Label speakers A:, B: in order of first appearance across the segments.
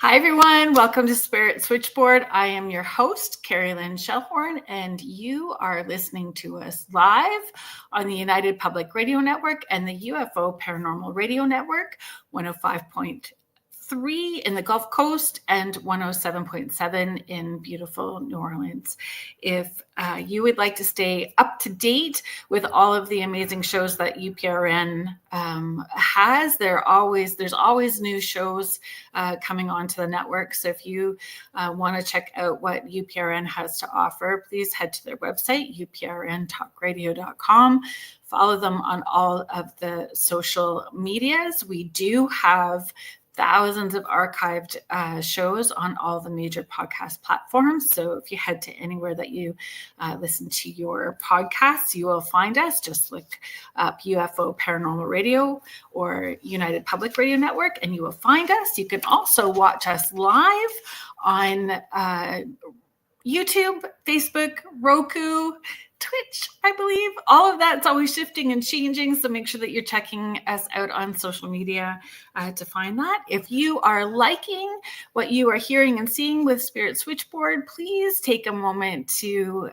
A: Hi, everyone. Welcome to Spirit Switchboard. I am your host, Carrie Lynn Shellhorn, and you are listening to us live on the United Public Radio Network and the UFO Paranormal Radio Network, 105.3 in the Gulf Coast and 107.7 in beautiful New Orleans. If you would like to stay up to date with all of the amazing shows that UPRN has, there's always new shows coming onto the network. So if you want to check out what UPRN has to offer, please head to their website, uprntalkradio.com. Follow them on all of the social medias. We do have thousands of archived shows on all the major podcast platforms. So if you head to anywhere that you listen to your podcasts, you will find us. Just look up UFO Paranormal Radio or United Public Radio Network, and you will find us. You can also watch us live on YouTube, Facebook, Roku, Twitch, I believe. All of that's always shifting and changing, so make sure that you're checking us out on social media to find that. If you are liking what you are hearing and seeing with Spirit Switchboard, please take a moment to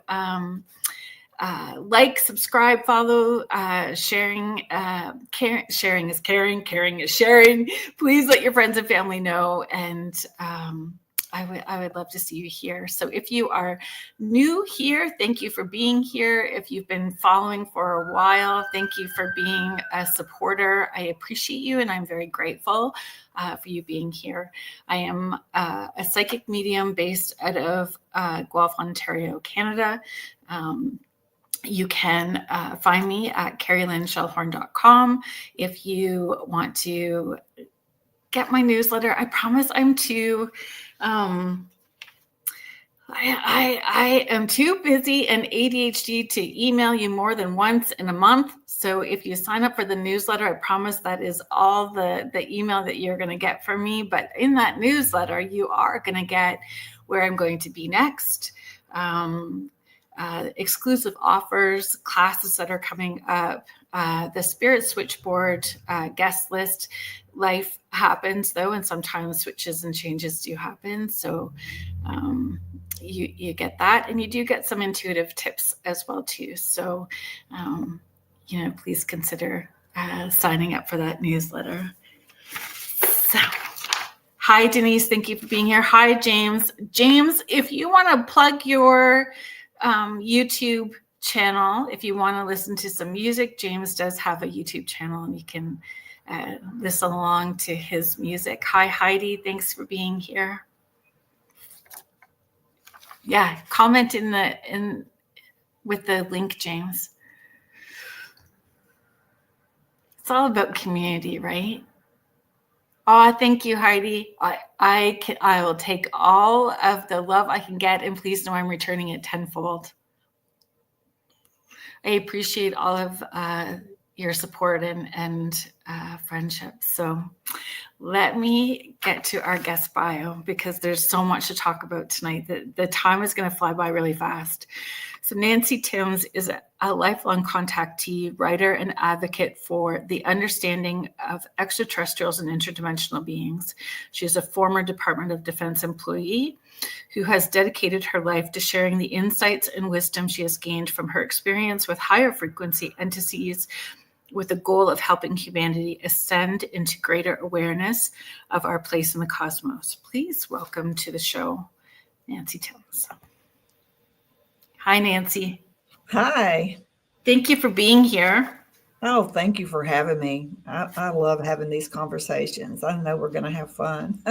A: like, subscribe, follow, sharing. Sharing is caring, caring is sharing. Please let your friends and family know, and I would love to see you here. So if you are new here, thank you for being here. If you've been following for a while, thank you for being a supporter. I appreciate you, and I'm very grateful for you being here. I am a psychic medium based out of Guelph, Ontario, Canada. You can find me at carrieLynnShellhorn.com. If you want to get my newsletter, I promise I'm too... I am too busy and ADHD to email you more than once in a month. So if you sign up for the newsletter, I promise that is all the email that you're going to get from me. But in that newsletter, you are going to get where I'm going to be next, exclusive offers, classes that are coming up, the Spirit Switchboard guest list. Life happens though, and sometimes switches and changes do happen. So you get that, and you do get some intuitive tips as well too. So please consider signing up for that newsletter. So, hi Denise, thank you for being here. Hi James. James, if you want to plug your YouTube channel, if you want to listen to some music, James does have a YouTube channel, and you can listen along to his music. Hi Heidi, thanks for being here. Yeah, comment with the link, James. It's all about community, right? Oh, thank you, Heidi. I will take all of the love I can get, and please know I'm returning it tenfold. I appreciate all of your support and friendship. So let me get to our guest bio, because there's so much to talk about tonight. The time is going to fly by really fast. So Nancy Thames is a lifelong contactee, writer, and advocate for the understanding of extraterrestrials and interdimensional beings. She is a former Department of Defense employee who has dedicated her life to sharing the insights and wisdom she has gained from her experience with higher frequency entities, with the goal of helping humanity ascend into greater awareness of our place in the cosmos. Please welcome to the show, Nancy Thames. Hi, Nancy.
B: Hi.
A: Thank you for being here.
B: Oh, thank you for having me. I love having these conversations. I know we're going to have fun.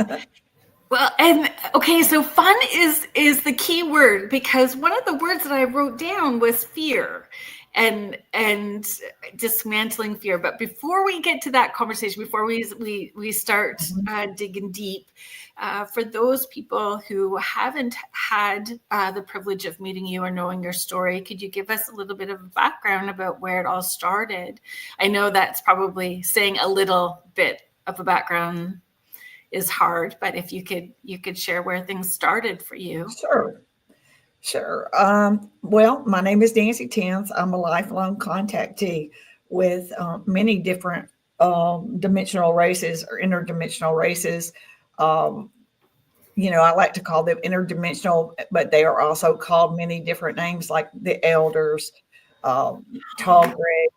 A: Well, and okay, so fun is the key word, because one of the words that I wrote down was fear and dismantling fear. But before we get to that conversation, before we start digging deep, for those people who haven't had the privilege of meeting you or knowing your story, could you give us a little bit of a background about where it all started? I know that's probably saying a little bit of a background is hard, but if you could share where things started for you.
B: Sure. Well, my name is Nancy Thames. I'm a lifelong contactee with many different dimensional races or interdimensional races. I like to call them interdimensional, but they are also called many different names like the elders, tall gray,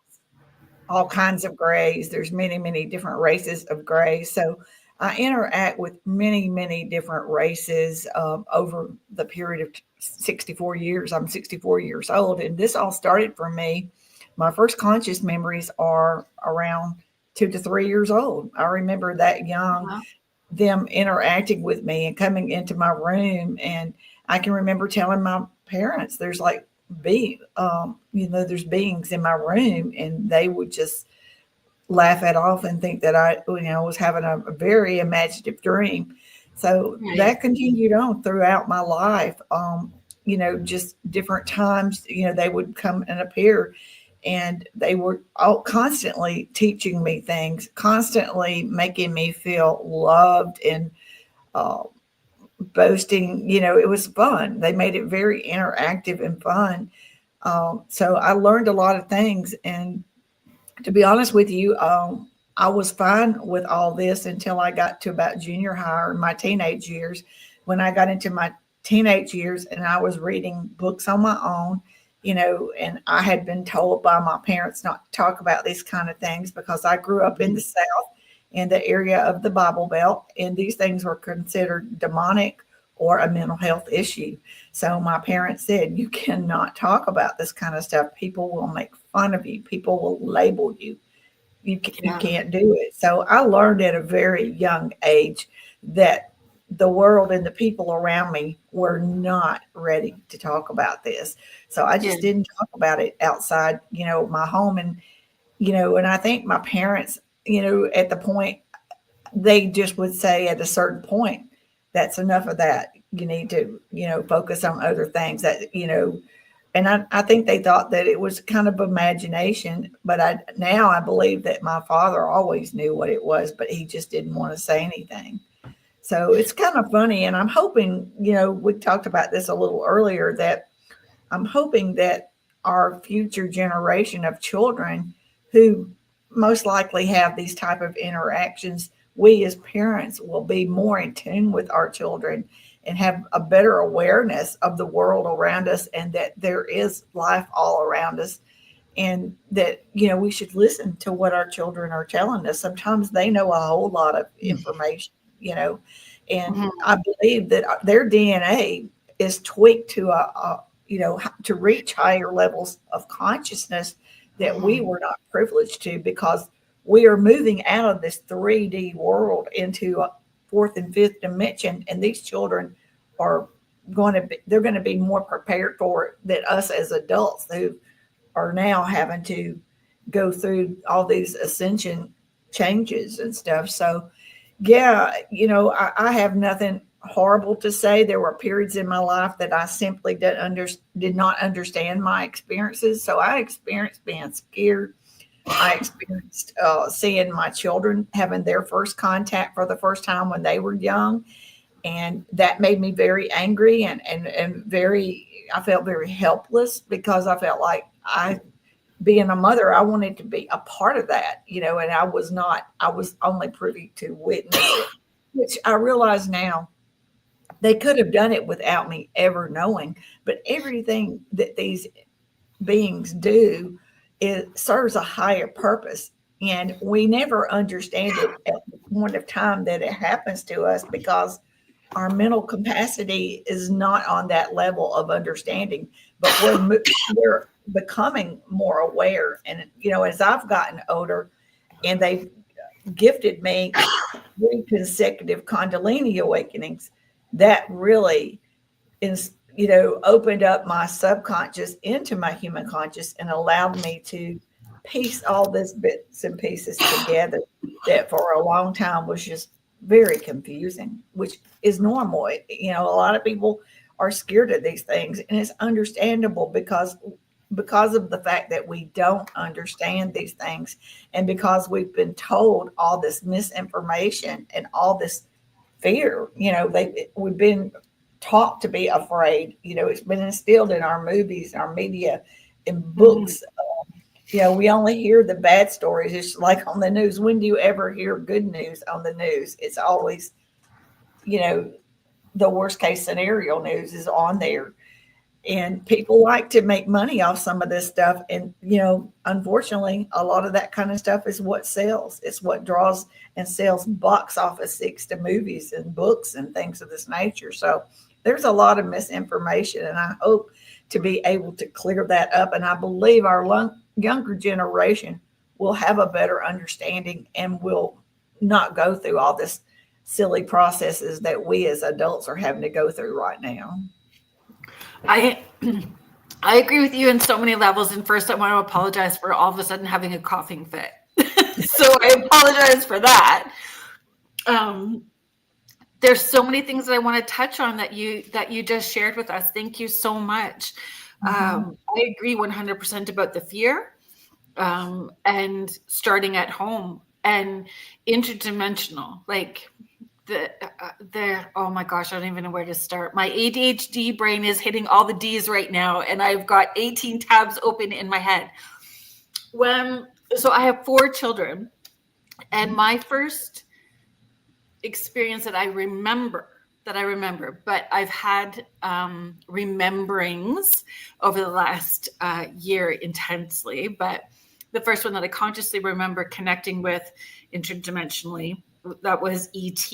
B: all kinds of grays. There's many, many different races of grays. So I interact with many, many different races over the period of 64 years. I'm 64 years old, and this all started for me. My first conscious memories are around 2 to 3 years old. I remember that young,
A: Wow.
B: them interacting with me and coming into my room, and I can remember telling my parents, "There's like there's beings in my room," and they would just laugh it off and think that I was having a very imaginative dream. So
A: Right.
B: that continued on throughout my life. Just different times, they would come and appear, and they were all constantly teaching me things, constantly making me feel loved and uh, boasting. It was fun. They made it very interactive and fun. So I learned a lot of things, and to be honest with you, I was fine with all this until I got to about junior high or my teenage years. When I got into my teenage years and I was reading books on my own, and I had been told by my parents not to talk about these kind of things because I grew up in the South, in the area of the Bible Belt, and these things were considered demonic or a mental health issue. So my parents said, "You cannot talk about this kind of stuff. People will make fun of you. People will label you. You
A: Yeah.
B: can't do it." So I learned at a very young age that the world and the people around me were not ready to talk about this. So I
A: Yeah.
B: just didn't talk about it outside, my home. And I think my parents, at the point, they just would say at a certain point, "That's enough of that. You need to, focus on other things and I think they thought that it was kind of imagination, but I believe that my father always knew what it was, but he just didn't want to say anything. So it's kind of funny, and I'm hoping, we talked about this a little earlier, that I'm hoping that our future generation of children who most likely have these type of interactions, we as parents will be more in tune with our children and have a better awareness of the world around us, and that there is life all around us, and that we should listen to what our children are telling us. Sometimes they know a whole lot of information, and
A: Mhm.
B: I believe that their DNA is tweaked to to reach higher levels of consciousness that we
A: Mhm.
B: were not privileged to, because we are moving out of this 3D world into a fourth and fifth dimension, and these children are they're going to be more prepared for it than us as adults who are now having to go through all these ascension changes and stuff. So yeah, I have nothing horrible to say. There were periods in my life that I simply did not understand my experiences. So I experienced being scared. I experienced seeing my children having their first contact for the first time when they were young, and that made me very angry, and I felt very helpless, because I felt like being a mother, I wanted to be a part of that, and I was not. I was only privy to witness it, which I realize now they could have done it without me ever knowing. But everything that these beings do, it serves a higher purpose, and we never understand it at the point of time that it happens to us, because our mental capacity is not on that level of understanding. But we're becoming more aware, and as I've gotten older, and they've gifted me 3 consecutive Kundalini awakenings, that really is opened up my subconscious into my human conscious, and allowed me to piece all this bits and pieces together, that for a long time was just very confusing, which is normal. A lot of people are scared of these things, and it's understandable, because of the fact that we don't understand these things, and because we've been told all this misinformation and all this fear. We've been taught to be afraid. It's been instilled in our movies, our media, in
A: Mhm.
B: books. We only hear the bad stories. It's like on the news. When do you ever hear good news on the news? It's always, you know, the worst case scenario news is on there. And people like to make money off some of this stuff. And, unfortunately, a lot of that kind of stuff is what sells. It's what draws and sells box office seats to movies and books and things of this nature. So there's a lot of misinformation, and I hope to be able to clear that up. And I believe our younger generation will have a better understanding and will not go through all this silly processes that we as adults are having to go through right now.
A: I agree with you in so many levels. And first, I want to apologize for all of a sudden having a coughing fit. So I apologize for that. There's so many things that I want to touch on that you just shared with us. Thank you so much. I agree 100% about the fear, and starting at home and interdimensional, like oh my gosh, I don't even know where to start. My ADHD brain is hitting all the D's right now, and I've got 18 tabs open in my head. So I have 4 children, and my first experience that I remember, but I've had rememberings over the last year intensely. But the first one that I consciously remember connecting with interdimensionally, that was ET,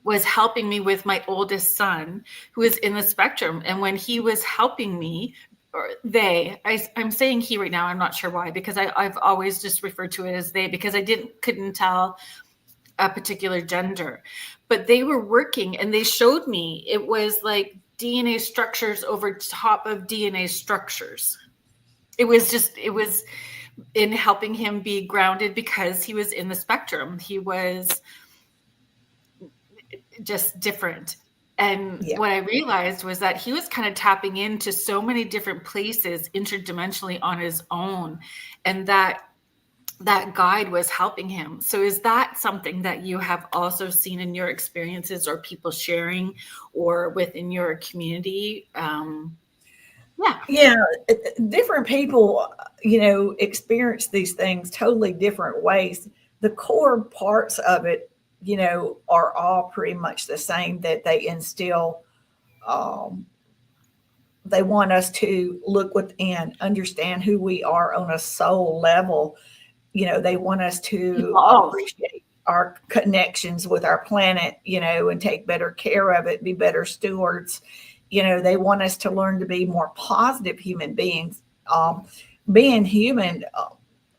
A: was helping me with my oldest son, who is in the spectrum. And when he was helping me, or I'm saying he right now, I'm not sure why, because I've always just referred to it as they, because I couldn't tell a particular gender, but they were working and they showed me it was like DNA structures over top of DNA structures. It was in helping him be grounded because he was in the spectrum. He was just different. And what I realized was that he was kind of tapping into so many different places interdimensionally on his own, and that guide was helping him. So is that something that you have also seen in your experiences, or people sharing, or within your community?
B: Yeah, different people, experience these things totally different ways. The core parts of it, are all pretty much the same, that they instill. They want us to look within, understand who we are on a soul level. They want us to appreciate our connections with our planet, and take better care of it, be better stewards. They want us to learn to be more positive human beings. Being human,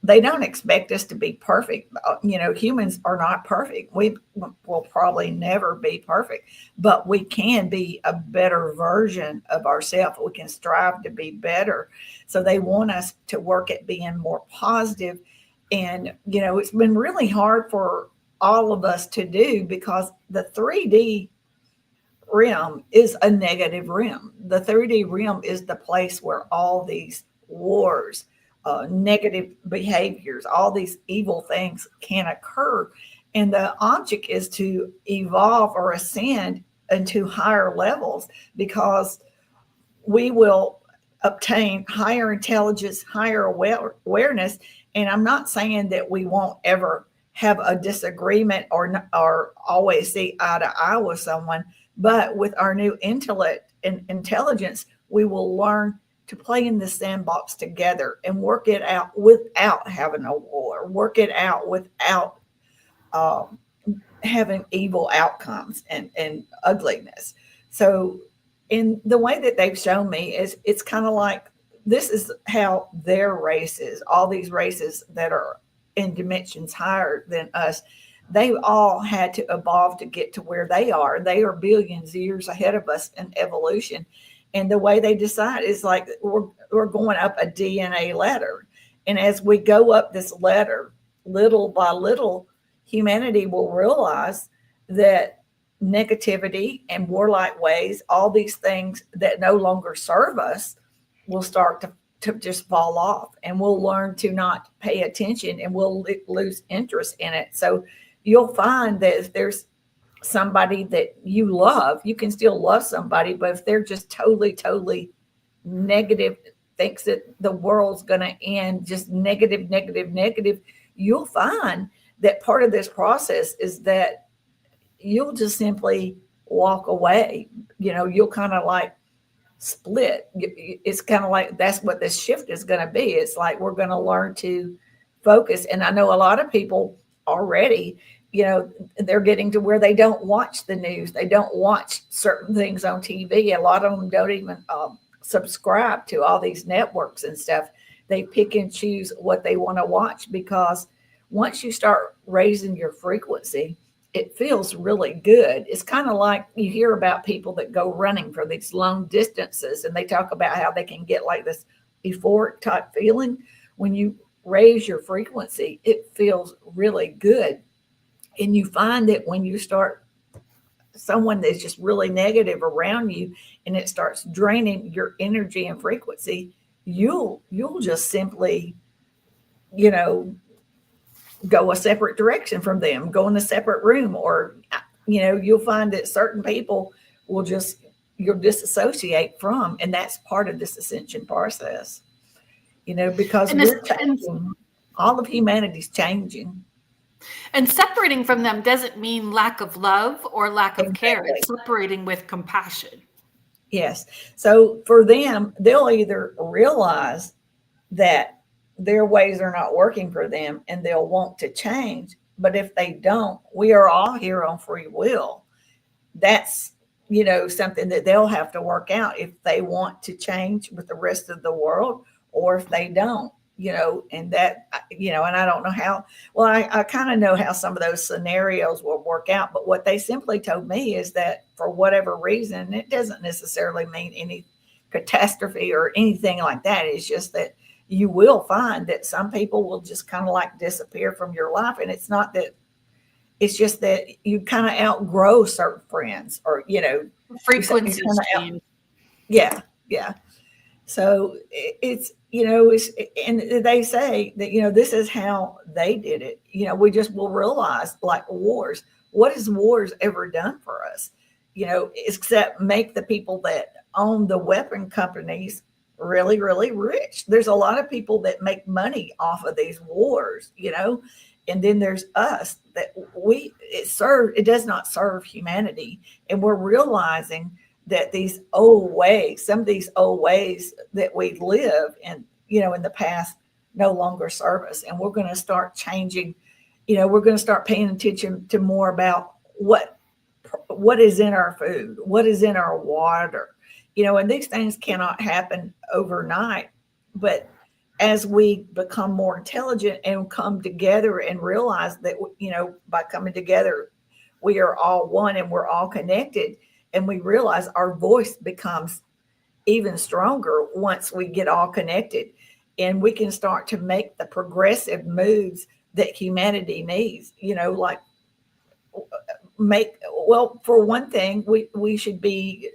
B: they don't expect us to be perfect. Humans are not perfect. We will probably never be perfect, but we can be a better version of ourselves. We can strive to be better. So they want us to work at being more positive. And, it's been really hard for all of us to do, because the 3D realm is a negative realm. The 3D realm is the place where all these wars, negative behaviors, all these evil things can occur. And the object is to evolve or ascend into higher levels, because we will obtain higher intelligence, higher awareness. And I'm not saying that we won't ever have a disagreement or always see eye to eye with someone, but with our new intellect and intelligence, we will learn to play in the sandbox together and work it out without having a war, work it out without having evil outcomes and ugliness. So in the way that they've shown me, is it's kind of like, this is how their races, all these races that are in dimensions higher than us, they've all had to evolve to get to where they are. They are billions of years ahead of us in evolution. And the way they decide is like, we're going up a DNA ladder. And as we go up this ladder, little by little, humanity will realize that negativity and warlike ways, all these things that no longer serve us, will start to just fall off, and we'll learn to not pay attention, and we'll lose interest in it. So you'll find that if there's somebody that you love, you can still love somebody, but if they're just totally negative, thinks that the world's going to end, just negative, you'll find that part of this process is that you'll just simply walk away. You'll kind of like split. It's kind of like that's what this shift is going to be. It's like we're going to learn to focus. And I know a lot of people already, they're getting to where they don't watch the news. They don't watch certain things on TV. A lot of them don't even subscribe to all these networks and stuff. They pick and choose what they want to watch, because once you start raising your frequency, it feels really good. It's kind of like you hear about people that go running for these long distances, and they talk about how they can get like this euphoric type feeling. When you raise your frequency, it feels really good. And you find that when you start someone that's just really negative around you, and it starts draining your energy and frequency, you'll just simply, go a separate direction from them, go in a separate room, or you'll find that certain people you'll disassociate from, and that's part of this ascension process. Because
A: And
B: we're changing, all of humanity's changing.
A: And separating from them doesn't mean lack of love or lack of care. It's separating with compassion.
B: Yes. So for them, they'll either realize that their ways are not working for them and they'll want to change. But if they don't, we are all here on free will. That's, something that they'll have to work out if they want to change with the rest of the world, or if they don't, and that, and I don't know how, well, I kind of know how some of those scenarios will work out. But what they simply told me is that for whatever reason, it doesn't necessarily mean any catastrophe or anything like that. It's just that you will find that some people will just kind of like disappear from your life. And it's not that, it's just that you kind of outgrow certain friends, or,
A: frequency change.
B: Yeah. Yeah. So it's, and they say that, this is how they did it. We just will realize, like wars, what has wars ever done for us? Except make the people that own the weapon companies really, really rich. There's a lot of people that make money off of these wars, and then there's us that it does not serve humanity. And we're realizing that some of these old ways that we live in, in the past no longer serve us. And we're going to start changing, we're going to start paying attention to more about what is in our food, what is in our water, and these things cannot happen overnight. But as we become more intelligent and come together and realize that, by coming together, we are all one and we're all connected. And we realize our voice becomes even stronger once we get all connected, and we can start to make the progressive moves that humanity needs, for one thing, we should be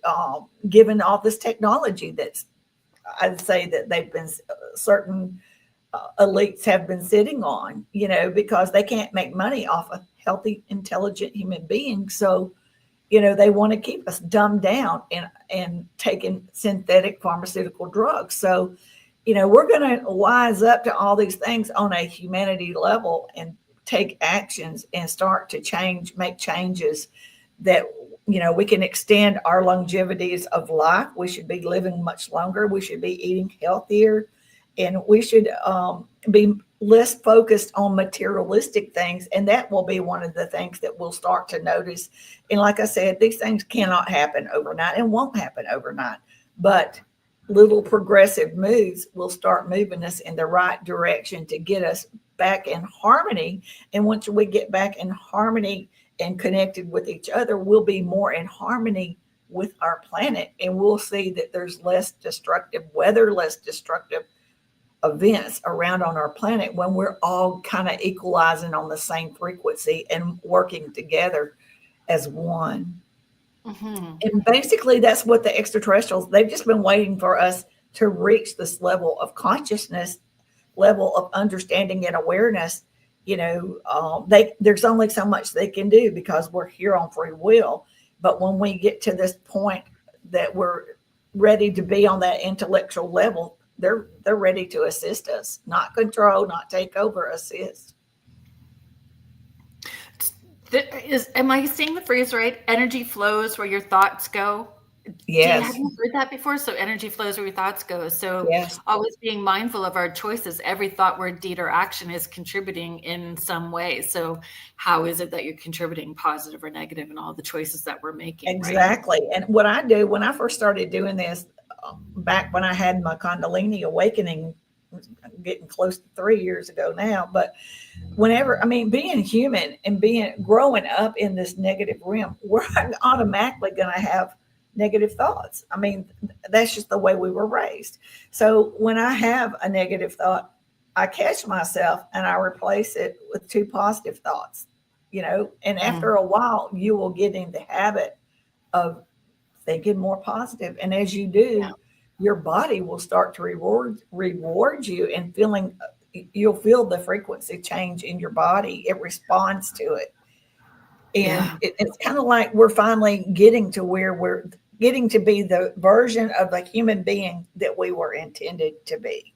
B: given all this technology that's, I'd say that they've been certain elites have been sitting on, because they can't make money off of healthy, intelligent human beings. So, they want to keep us dumbed down and taking synthetic pharmaceutical drugs. So, we're going to wise up to all these things on a humanity level and take actions and start to make changes that, we can extend our longevities of life. We should be living much longer. We should be eating healthier, and we should be less focused on materialistic things. And that will be one of the things that we'll start to notice. And like I said, these things cannot happen overnight and won't happen overnight, but little progressive moves will start moving us in the right direction to get us back in harmony. And once we get back in harmony and connected with each other, we'll be more in harmony with our planet. And we'll see that there's less destructive weather, less destructive events around on our planet when we're all kind of equalizing on the same frequency and working together as one. Mm-hmm. And basically that's what the extraterrestrials, they've just been waiting for us to reach this level of consciousness, level of understanding and awareness. There's only so much they can do because we're here on free will. But when we get to this point that we're ready to be on that intellectual level, they're ready to assist us, not control, not take over, assist.
A: Am I saying the phrase right? Energy flows where your thoughts go. Have
B: Yes,
A: you heard that before? So energy flows where your thoughts go. So
B: yes,
A: always being mindful of our choices. Every thought, word, deed, or action is contributing in some way. So how is it that you're contributing, positive or negative, in all the choices that we're making, right?
B: exactly. And what I do when I first started doing this, back when I had my Kundalini awakening, getting close to 3 years ago now, but whenever, I mean, being human and being growing up in this negative realm, we're automatically going to have negative thoughts. I mean, that's just the way we were raised. So when I have a negative thought, I catch myself and I replace it with two positive thoughts, and after
A: Mm.
B: a while, you will get in the habit of thinking more positive. And as you
A: Yeah.
B: do, your body will start to reward you, and you'll feel the frequency change in your body. It responds to it. And
A: Yeah.
B: it's kind of like we're finally getting to where we're getting to be the version of the human being that we were intended to be,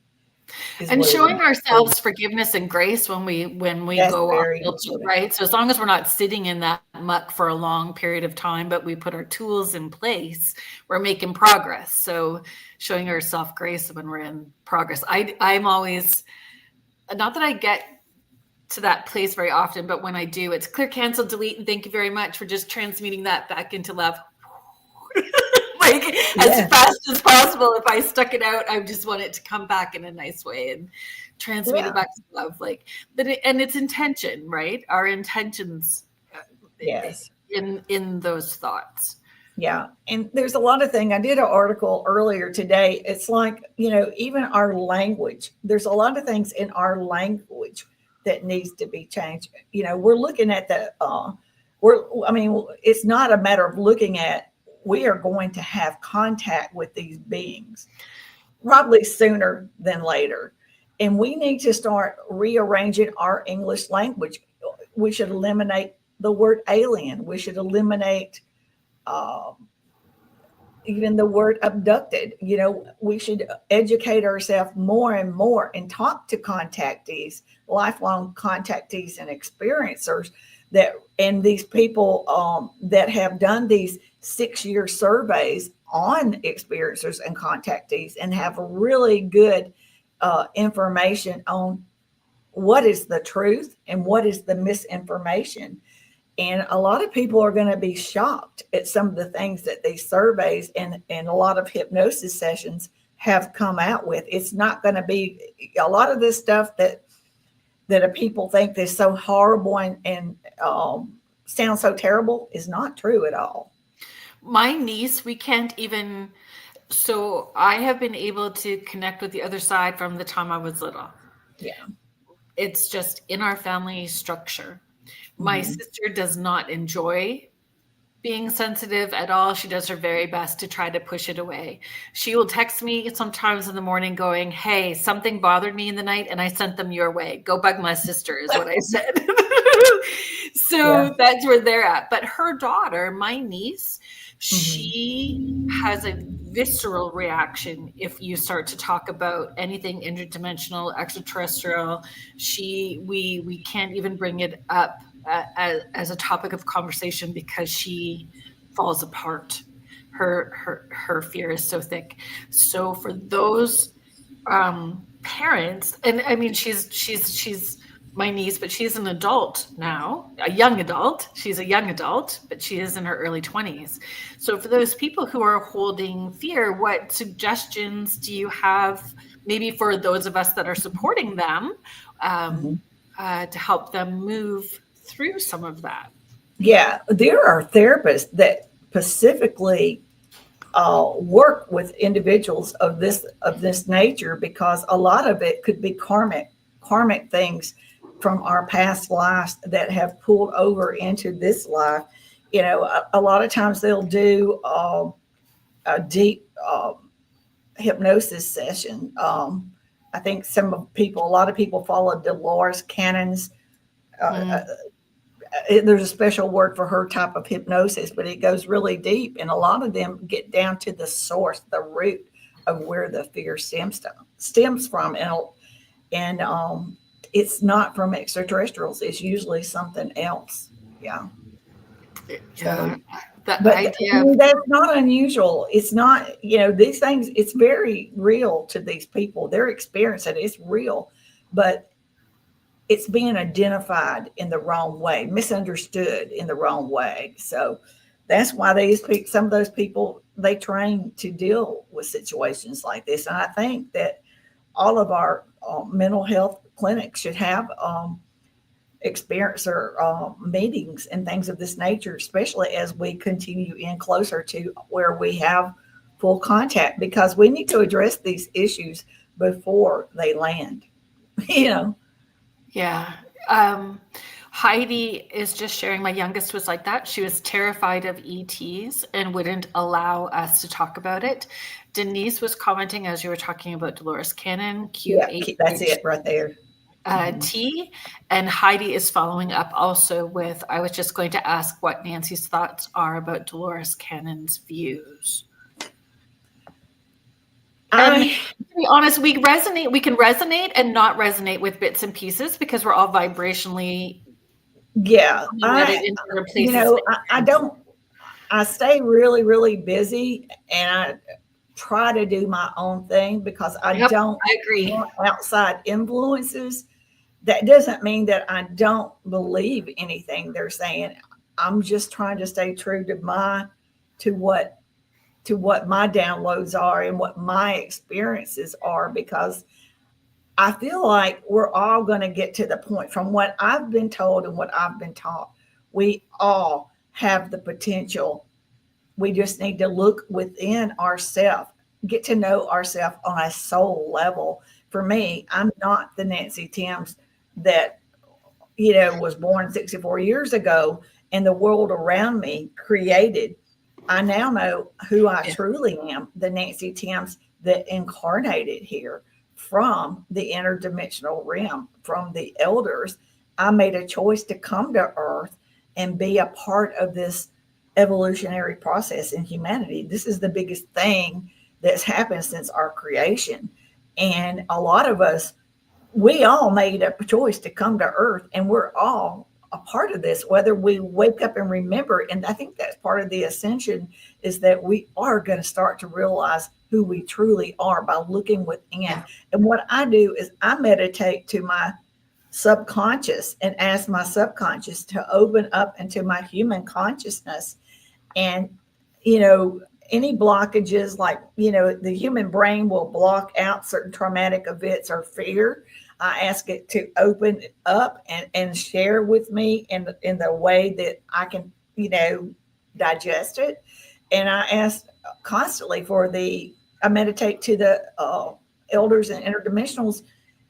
B: is
A: And
B: what it
A: showing
B: is.
A: ourselves forgiveness and grace when we
B: That's
A: go off
B: very
A: kilter,
B: important.
A: right? So as long as we're not sitting in that muck for a long period of time, but we put our tools in place, we're making progress. So showing ourselves grace when we're in progress. I'm always, not that I get to that place very often, but when I do, it's clear, cancel, delete, and thank you very much for just transmuting that back into love. Like as
B: Yeah.
A: fast as possible. If I stuck it out, I just want it to come back in a nice way and transmute it
B: Yeah.
A: back to love. Like, and it's intention, right? Our intentions
B: Yes.
A: in those thoughts.
B: Yeah. And there's a lot of things. I did an article earlier today. It's like, even our language, there's a lot of things in our language that needs to be changed. We're looking at I mean, it's not a matter of looking at, we are going to have contact with these beings probably sooner than later. And we need to start rearranging our English language. We should eliminate the word alien. We should eliminate, uh, even the word abducted. We should educate ourselves more and more and talk to contactees, lifelong contactees and experiencers, and these people that have done these 6-year surveys on experiencers and contactees, and have really good information on what is the truth and what is the misinformation. And a lot of people are going to be shocked at some of the things that these surveys and a lot of hypnosis sessions have come out with. It's not going to be a lot of this stuff that people think is so horrible and sounds so terrible is not true at all.
A: My niece, we can't even. So I have been able to connect with the other side from the time I was little.
B: Yeah.
A: It's just in our family structure. My
B: Mm-hmm.
A: sister does not enjoy being sensitive at all. She does her very best to try to push it away. She will text me sometimes in the morning going, "Hey, something bothered me in the night and I sent them your way. Go bug my sister," is what I said.
B: Yeah.
A: So that's where they're at. But her daughter, my niece,
B: Mm-hmm.
A: she has a visceral reaction if you start to talk about anything interdimensional, extraterrestrial. We can't even bring it up as a topic of conversation because she falls apart. Her fear is so thick. So for those parents, and I mean, she's my niece, but she's an adult now, a young adult. She's a young adult, but she is in her early 20s. So for those people who are holding fear, what suggestions do you have, maybe for those of us that are supporting them,
B: Mm-hmm.
A: to help them move through some of that?
B: Yeah. There are therapists that specifically work with individuals of this nature, because a lot of it could be karmic things from our past lives that have pulled over into this life. A lot of times they'll do a deep hypnosis session. I think a lot of people follow Dolores Cannon's. Uh,
A: Mm.
B: there's a special word for her type of hypnosis, but it goes really deep, and a lot of them get down to the source, the root of where the fear stems from, and it's not from extraterrestrials. It's usually something else. Yeah.
A: Yeah.
B: So,
A: The
B: but I
A: idea of,
B: mean, that's not unusual. It's not, these things, it's very real to these people. They're experiencing it. It's real, but it's being identified in the wrong way, misunderstood in the wrong way. So that's why some of those people, they train to deal with situations like this. And I think that all of our mental health clinics should have experience or meetings and things of this nature, especially as we continue in closer to where we have full contact, because we need to address these issues before they land. you know
A: yeah. Heidi is just sharing, my youngest was like that. She was terrified of ETs and wouldn't allow us to talk about it. Denise was commenting as you were talking about Dolores Cannon,
B: yeah, that's
A: QH.
B: it right there.
A: T, and Heidi is following up also with, I was just going to ask what Nancy's thoughts are about Dolores Cannon's views. And
B: I
A: to be honest, we can resonate and not resonate with bits and pieces because we're all vibrationally
B: Yeah,
A: headed in other places.
B: I don't. I stay really, really busy, and I try to do my own thing because I
A: Yep,
B: don't
A: I agree.
B: want outside influences. That doesn't mean that I don't believe anything they're saying. I'm just trying to stay true to what to what my downloads are and what my experiences are, because I feel like we're all going to get to the point, from what I've been told and what I've been taught, we all have the potential. We just need to look within ourselves, get to know ourselves on a soul level. For me, I'm not the Nancy Thames that, was born 64 years ago and the world around me created. I now know who I
A: Yeah.
B: truly am, the Nancy Thames that incarnated here from the interdimensional realm, from the elders. I made a choice to come to Earth and be a part of this evolutionary process in humanity. This is the biggest thing that's happened since our creation. And a lot of us, we all made a choice to come to Earth, and we're all a part of this, whether we wake up and remember. And I think that's part of the ascension, is that we are going to start to realize who we truly are by looking within. And what I do is I meditate to my subconscious and ask my subconscious to open up into my human consciousness. And any blockages, like the human brain will block out certain traumatic events or fear. I ask it to open up and share with me in the way that I can digest it. And I ask constantly I meditate to the elders and interdimensionals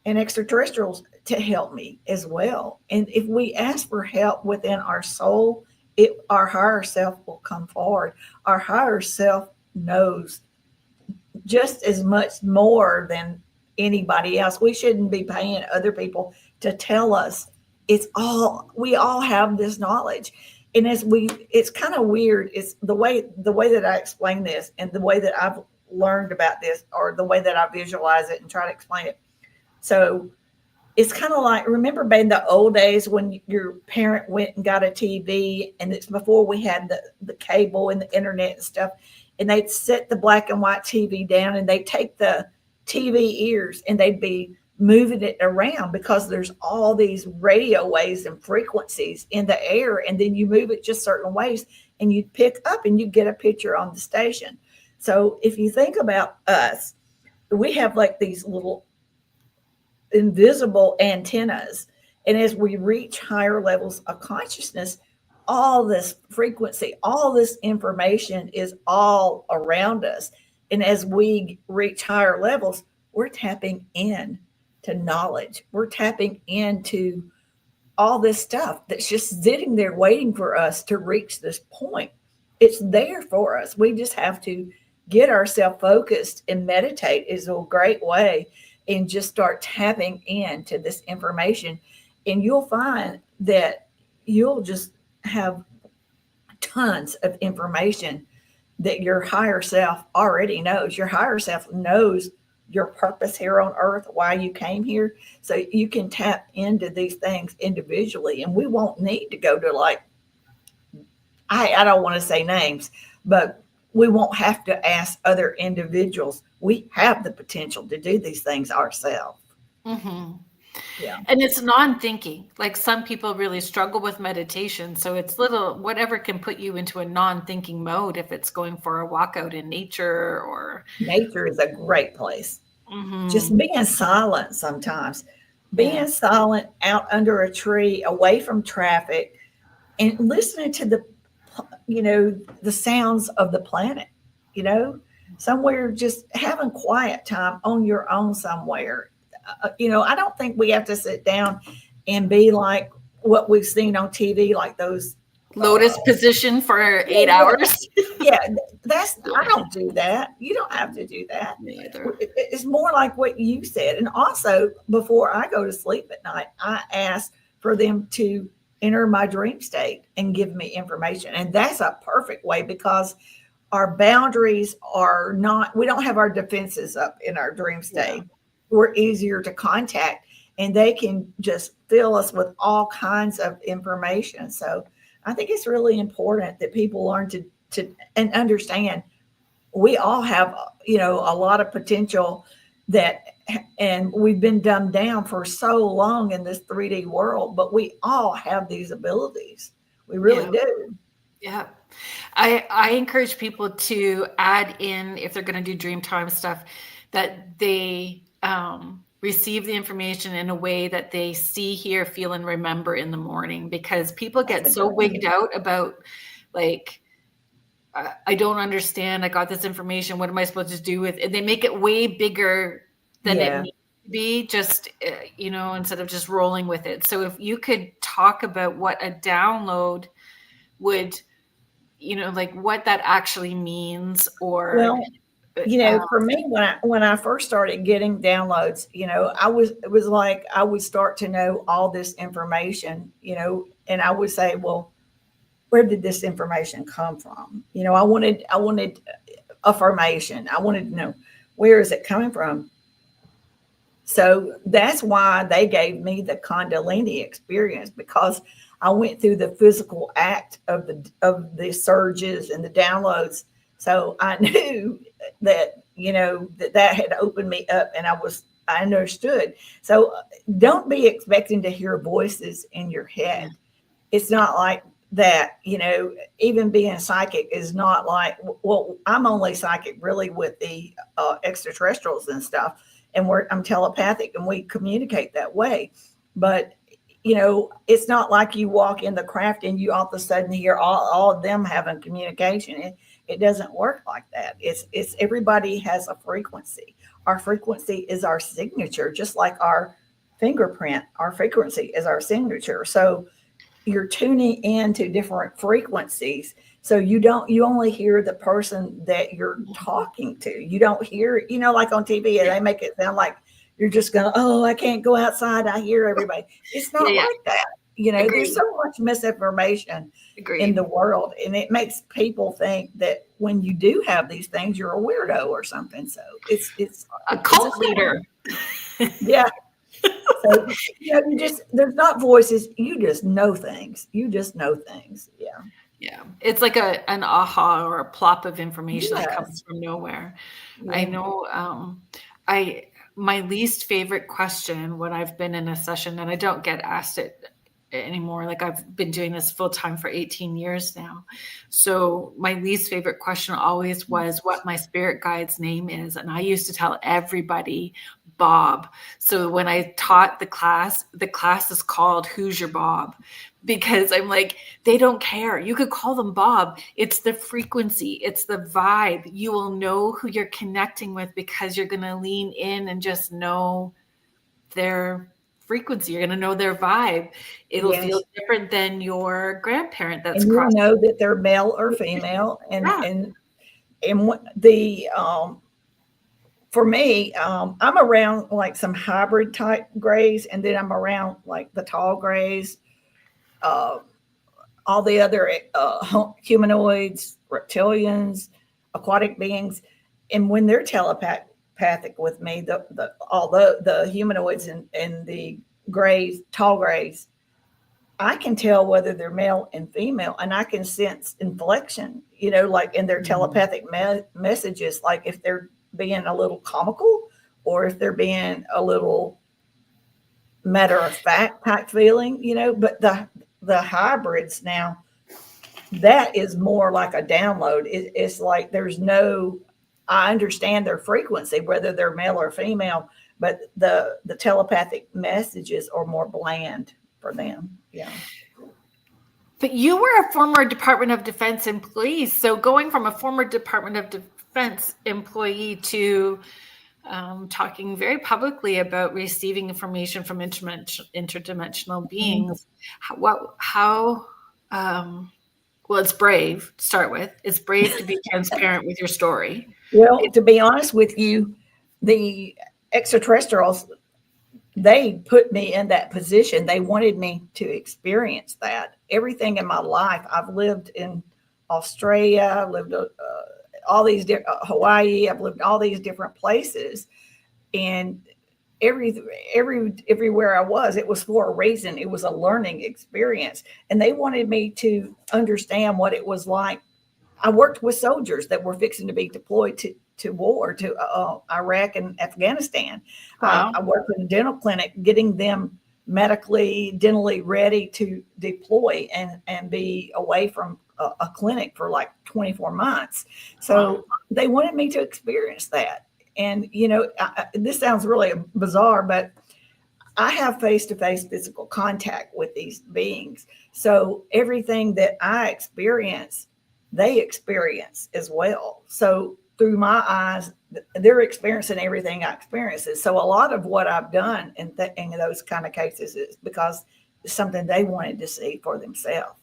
B: and extraterrestrials to help me as well. And if we ask for help within our soul, our higher self will come forward. Our higher self knows just as much more than anybody else. We shouldn't be paying other people to tell us. We all have this knowledge. And it's kind of weird. It's the way that I explain this, and the way that I've learned about this, or the way that I visualize it and try to explain it. So it's kind of like, remember back in the old days when your parent went and got a TV, and it's before we had the cable and the internet and stuff, and they'd set the black and white TV down, and they'd take the TV ears and they'd be moving it around, because there's all these radio waves and frequencies in the air, and then you move it just certain ways and you pick up and you get a picture on the station. So if you think about us, we have like these little invisible antennas. And as we reach higher levels of consciousness, all this frequency, all this information is all around us. And as we reach higher levels, we're tapping in to knowledge. We're tapping into all this stuff that's just sitting there waiting for us to reach this point. It's there for us. We just have to get ourselves focused, and meditate is a great way, and just start tapping into this information. And you'll find that you'll just have tons of information that your higher self already knows. Your higher self knows your purpose here on earth, why you came here. So you can tap into these things individually, and we won't need to go to like I don't want to say names, but we won't have to ask other individuals. We have the potential to do these things ourselves.
A: Mm-hmm.
B: Yeah.
A: And it's non-thinking. Like some people really struggle with meditation. So it's little, whatever can put you into a non-thinking mode if it's going for a walk out in nature or.
B: Nature is a great place.
A: Mm-hmm.
B: Just being silent sometimes,
A: Yeah.
B: being silent out under a tree, away from traffic, and listening to the sounds of the planet, somewhere just having quiet time on your own somewhere. I don't think we have to sit down and be like what we've seen on TV, like those.
A: Lotus position for
B: Yeah,
A: 8 hours.
B: yeah, I don't do that. You don't have to do that.
A: Me either.
B: It's more like what you said. And also, before I go to sleep at night, I ask for them to enter my dream state and give me information. And that's a perfect way because our boundaries are not, we don't have our defenses up in our dream state.
A: Yeah.
B: We're easier to contact and they can just fill us with all kinds of information. So I think it's really important that people learn to and understand we all have, a lot of potential and we've been dumbed down for so long in this 3D world, but we all have these abilities. We really do.
A: Yeah. I encourage people to add in, if they're going to do Dreamtime stuff, that they receive the information in a way that they see, hear, feel, and remember in the morning, because people get so wigged out about like, I don't understand. I got this information. What am I supposed to do with it? And they make it way bigger than it needs to be, just, instead of just rolling with it. So if you could talk about what a download would, like what that actually means, or.
B: Well, for me, when I first started getting downloads, it was like I would start to know all this information, and I would say, well, where did this information come from? I wanted affirmation. I wanted to know, where is it coming from? So that's why they gave me the Kundalini experience, because I went through the physical act of the surges and the downloads. So I knew that, that had opened me up, and I understood. So don't be expecting to hear voices in your head. It's not like that, even being psychic is not like, well, I'm only psychic really with the extraterrestrials and stuff. And I'm telepathic and we communicate that way. But, it's not like you walk in the craft and you all of a sudden hear all of them having communication. It doesn't work like that. It's everybody has a frequency. Our frequency is our signature, just like our fingerprint. Our frequency is our signature. So you're tuning into different frequencies. So you only hear the person that you're talking to. You don't hear, like on TV, they make it sound like you're just going, oh, I can't go outside. I hear everybody. It's not like that. There's so much misinformation in the world, and it makes people think that when you do have these things, you're a weirdo or something. So it's
A: a cult leader.
B: Yeah. So, there's not voices. You just know things. Yeah.
A: Yeah. It's like an aha or a plop of information that comes from nowhere. Yeah. I know. My least favorite question when I've been in a session, and I don't get asked it anymore. Like I've been doing this full time for 18 years now. So my least favorite question always was what my spirit guide's name is. And I used to tell everybody Bob. So when I taught the class is called Who's Your Bob? Because I'm like, they don't care. You could call them Bob. It's the frequency. It's the vibe. You will know who you're connecting with because you're going to lean in and just know their frequency. You're going to know their vibe. It'll feel different than your grandparent that's
B: and you'll know that they're male or female. And the for me, I'm around like some hybrid type grays, and then I'm around like the tall grays, all the other humanoids, reptilians, aquatic beings. And when they're telepathic with me, the humanoids and the grays, tall grays, I can tell whether they're male and female, and I can sense inflection, like in their telepathic messages, like if they're being a little comical or if they're being a little matter of fact type feeling, but the hybrids now, that is more like a download. It's like I understand their frequency, whether they're male or female, but the telepathic messages are more bland for them. Yeah.
A: But you were a former Department of Defense employee. So going from a former Department of Defense employee to talking very publicly about receiving information from interdimensional beings, well, it's brave to start with. It's brave to be transparent with your story.
B: Well, to be honest with you, the extraterrestrials, they put me in that position. They wanted me to experience that. Everything in my life, I've lived in Australia, I've lived all these Hawaii, I've lived all these different places, and everywhere I was, it was for a reason. It was a learning experience, and they wanted me to understand what it was like. I worked with soldiers that were fixing to be deployed to war, to Iraq and Afghanistan.
A: Wow.
B: I worked in a dental clinic, getting them dentally ready to deploy and be away from a clinic for like 24 months. So they wanted me to experience that. And, this sounds really bizarre, but I have face-to-face physical contact with these beings. So everything that I experience, they experience as well. So through my eyes, they're experiencing everything I experience. So a lot of what I've done in those kind of cases is because it's something they wanted to see for themselves.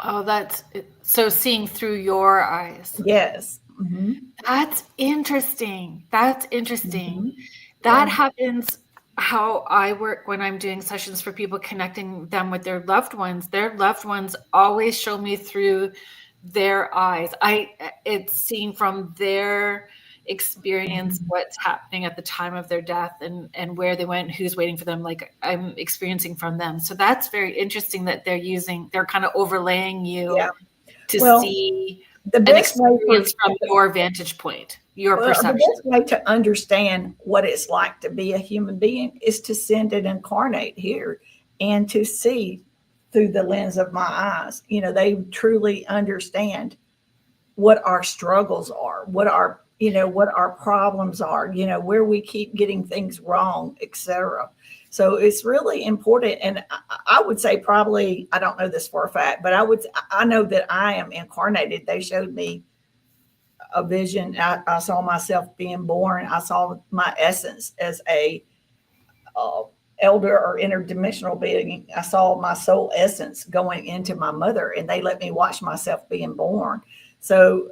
A: Oh, that's so seeing through your eyes.
B: Yes. Mm-hmm.
A: That's interesting.
B: Mm-hmm.
A: That happens how I work when I'm doing sessions for people, connecting them with their loved ones. Their loved ones always show me through their eyes. It's seen from their experience what's happening at the time of their death and where they went, who's waiting for them. Like I'm experiencing from them. So that's very interesting that they're kind of overlaying you to see
B: the best
A: experience from your vantage point, your perception.
B: The best way to understand what it's like to be a human being is to send and incarnate here and to see through the lens of my eyes. They truly understand what our struggles are, what our problems are, where we keep getting things wrong, etc. So it's really important. And I would say probably, I don't know this for a fact, but I know that I am incarnated. They showed me a vision. I saw myself being born. I saw my essence as a elder or interdimensional being. I saw my soul essence going into my mother, and they let me watch myself being born. So,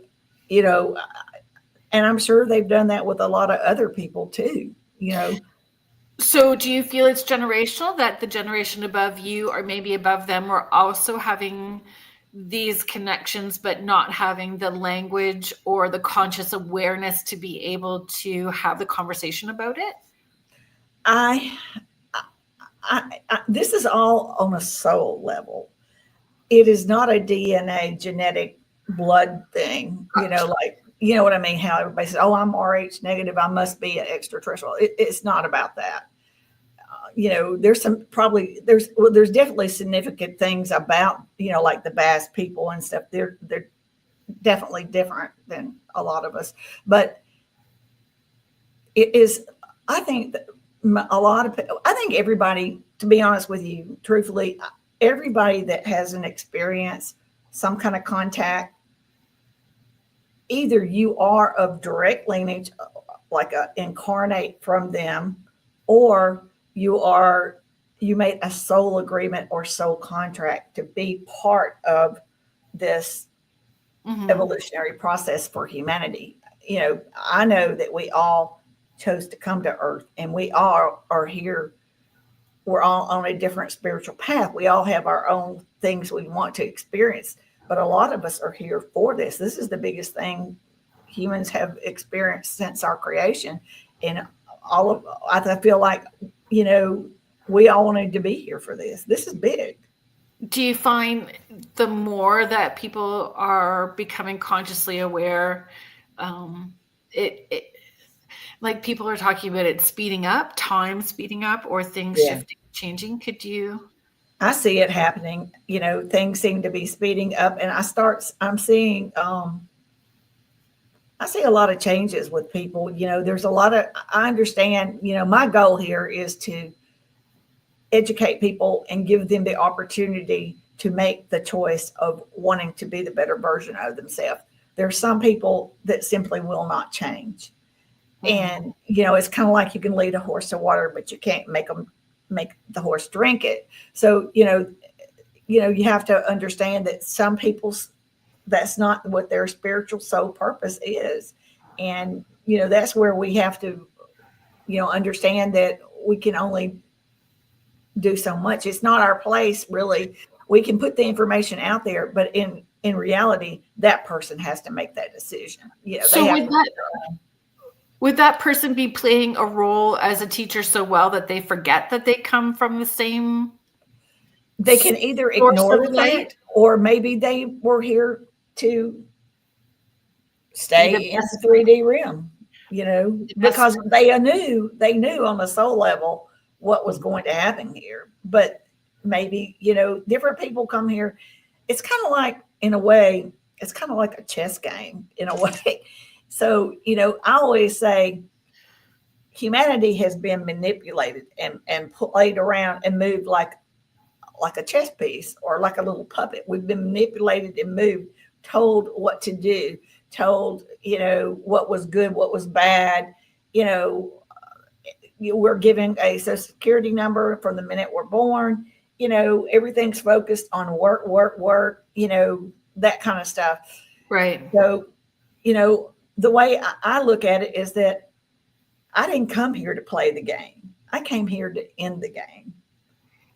B: and I'm sure they've done that with a lot of other people too,
A: So do you feel it's generational, that the generation above you or maybe above them were also having these connections, but not having the language or the conscious awareness to be able to have the conversation about it?
B: This is all on a soul level. It is not a DNA genetic blood thing, like, you know what I mean? How everybody says, oh, I'm Rh negative, I must be an extraterrestrial. It's not about that. There's there's definitely significant things about, like the Bass people and stuff. They're definitely different than a lot of us. But it is, I think that I think everybody, to be honest with you, truthfully, everybody that has an experience, some kind of contact, either you are of direct lineage, like incarnate from them, or you made a soul agreement or soul contract to be part of this evolutionary process for humanity. I know that we all chose to come to Earth, and we all are here. We're all on a different spiritual path. We all have our own things we want to experience, but a lot of us are here for this. This is the biggest thing humans have experienced since our creation. And I feel like, we all wanted to be here for this. This is big.
A: Do you find the more that people are becoming consciously aware, it like people are talking about it speeding up, time speeding up, or things
B: Yeah.
A: shifting, changing? Could you?
B: I see it happening. Things seem to be speeding up, and I'm seeing, I see a lot of changes with people. There's a lot of, I understand, my goal here is to educate people and give them the opportunity to make the choice of wanting to be the better version of themselves. There are some people that simply will not change. And, it's kind of like you can lead a horse to water, but you can't make the horse drink it. So, you have to understand that some people's, that's not what their spiritual soul purpose is. And, that's where we have to, understand that we can only do so much. It's not our place, really. We can put the information out there, but in reality, that person has to make that decision.
A: So would that person be playing a role as a teacher so well that they forget that they come from the same?
B: They can either ignore the fact, or maybe they were here to stay in the 3D realm, because they knew on the soul level what was going to happen here. But maybe, different people come here. It's kind of like, in a way, it's kind of like a chess game in a way. So, I always say humanity has been manipulated and played around and moved like a chess piece or like a little puppet. We've been manipulated and moved, told what to do, told, what was good, what was bad. We're given a social security number from the minute we're born. Everything's focused on work, that kind of stuff.
A: Right.
B: So, the way I look at it is that I didn't come here to play the game. I came here to end the game.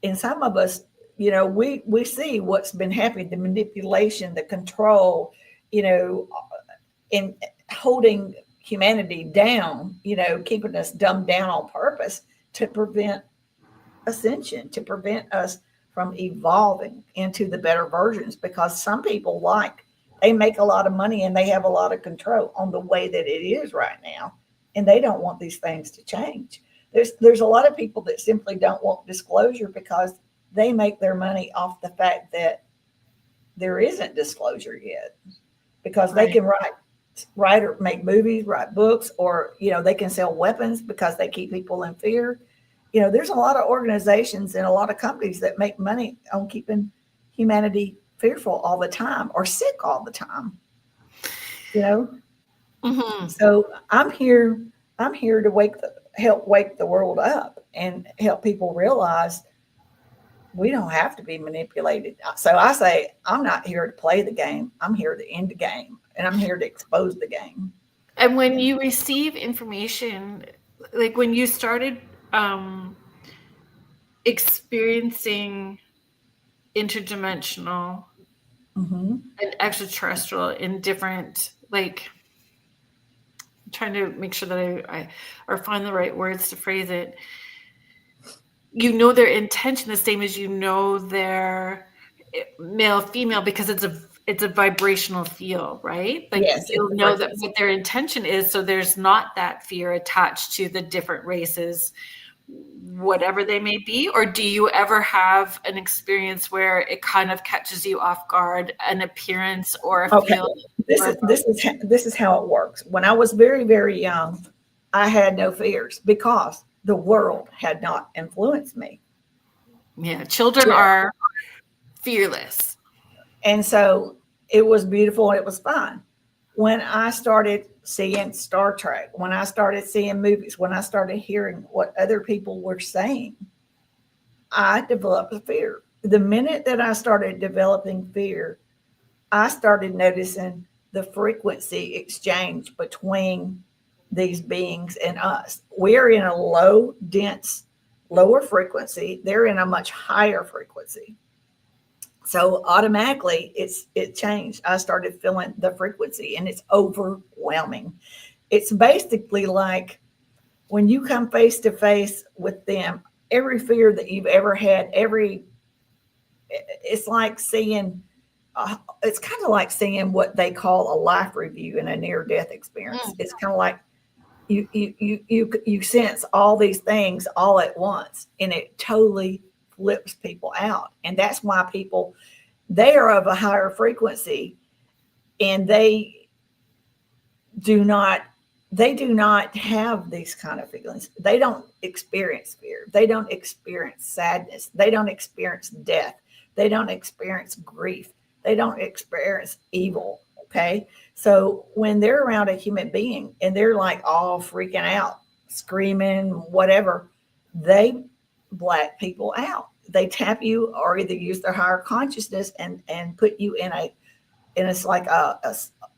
B: And some of us, we see what's been happening, the manipulation, the control, in holding humanity down, keeping us dumbed down on purpose to prevent ascension, to prevent us from evolving into the better versions, because some people they make a lot of money and they have a lot of control on the way that it is right now. And they don't want these things to change. There's a lot of people that simply don't want disclosure because they make their money off the fact that there isn't disclosure yet, because they can write or make movies, write books, or, they can sell weapons because they keep people in fear. There's a lot of organizations and a lot of companies that make money on keeping humanity fearful all the time or sick all the time. So I'm here to help wake the world up and help people realize we don't have to be manipulated. So I say, I'm not here to play the game. I'm here to end the game, and I'm here to expose the game.
A: And when you receive information, like when you started experiencing interdimensional and extraterrestrial in different, like, I'm trying to make sure that I or find the right words to phrase it. Their intention the same as their male, female, because it's a vibrational field, right? Like,
B: yes,
A: you'll know that what their intention is, so there's not that fear attached to the different races, whatever they may be. Or do you ever have an experience where it kind of catches you off guard, an appearance or a feel?
B: This is how it works. When I was very, very young, I had no fears because the world had not influenced me.
A: Yeah, children are fearless.
B: And so it was beautiful and it was fun. When I started seeing Star Trek, when I started seeing movies, when I started hearing what other people were saying, I developed a fear. The minute that I started developing fear, I started noticing the frequency exchange between these beings and us. We're in a low, dense, lower frequency. They're in a much higher frequency. So automatically it changed. I started feeling the frequency, and it's overwhelming. It's basically like when you come face to face with them, every fear that you've ever had, it's like seeing, it's kind of like seeing what they call a life review in a near death experience.
A: Mm.
B: It's kind of like you sense all these things all at once, and it totally flips people out. And that's why people, they are of a higher frequency, and do not they do not have these kind of feelings. They don't experience fear. They don't experience sadness. They don't experience death. They don't experience grief. They don't experience evil. Okay. So when they're around a human being and they're like all freaking out, screaming, whatever, they black people out. They tap you or either use their higher consciousness and put you in and it's like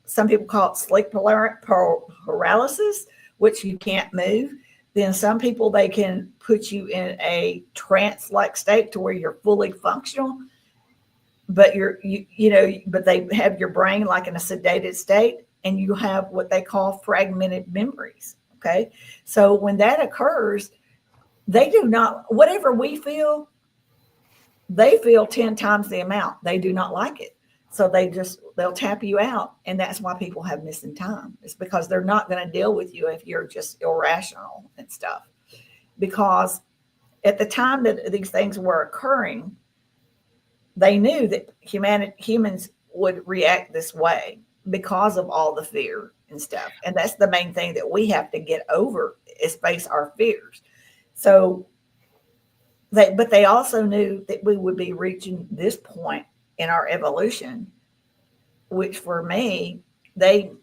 B: some people call it sleep paralysis, which you can't move. Then some people, they can put you in a trance-like state to where you're fully functional, but but they have your brain like in a sedated state, and you have what they call fragmented memories. Okay, so when that occurs, they do not, whatever we feel, they feel 10 times the amount. They do not like it. So they'll tap you out. And that's why people have missing time. It's because they're not going to deal with you if you're just irrational and stuff. Because at the time that these things were occurring, they knew that humans would react this way because of all the fear and stuff. And that's the main thing that we have to get over, is face our fears. So but they also knew that we would be reaching this point in our evolution, which for me, they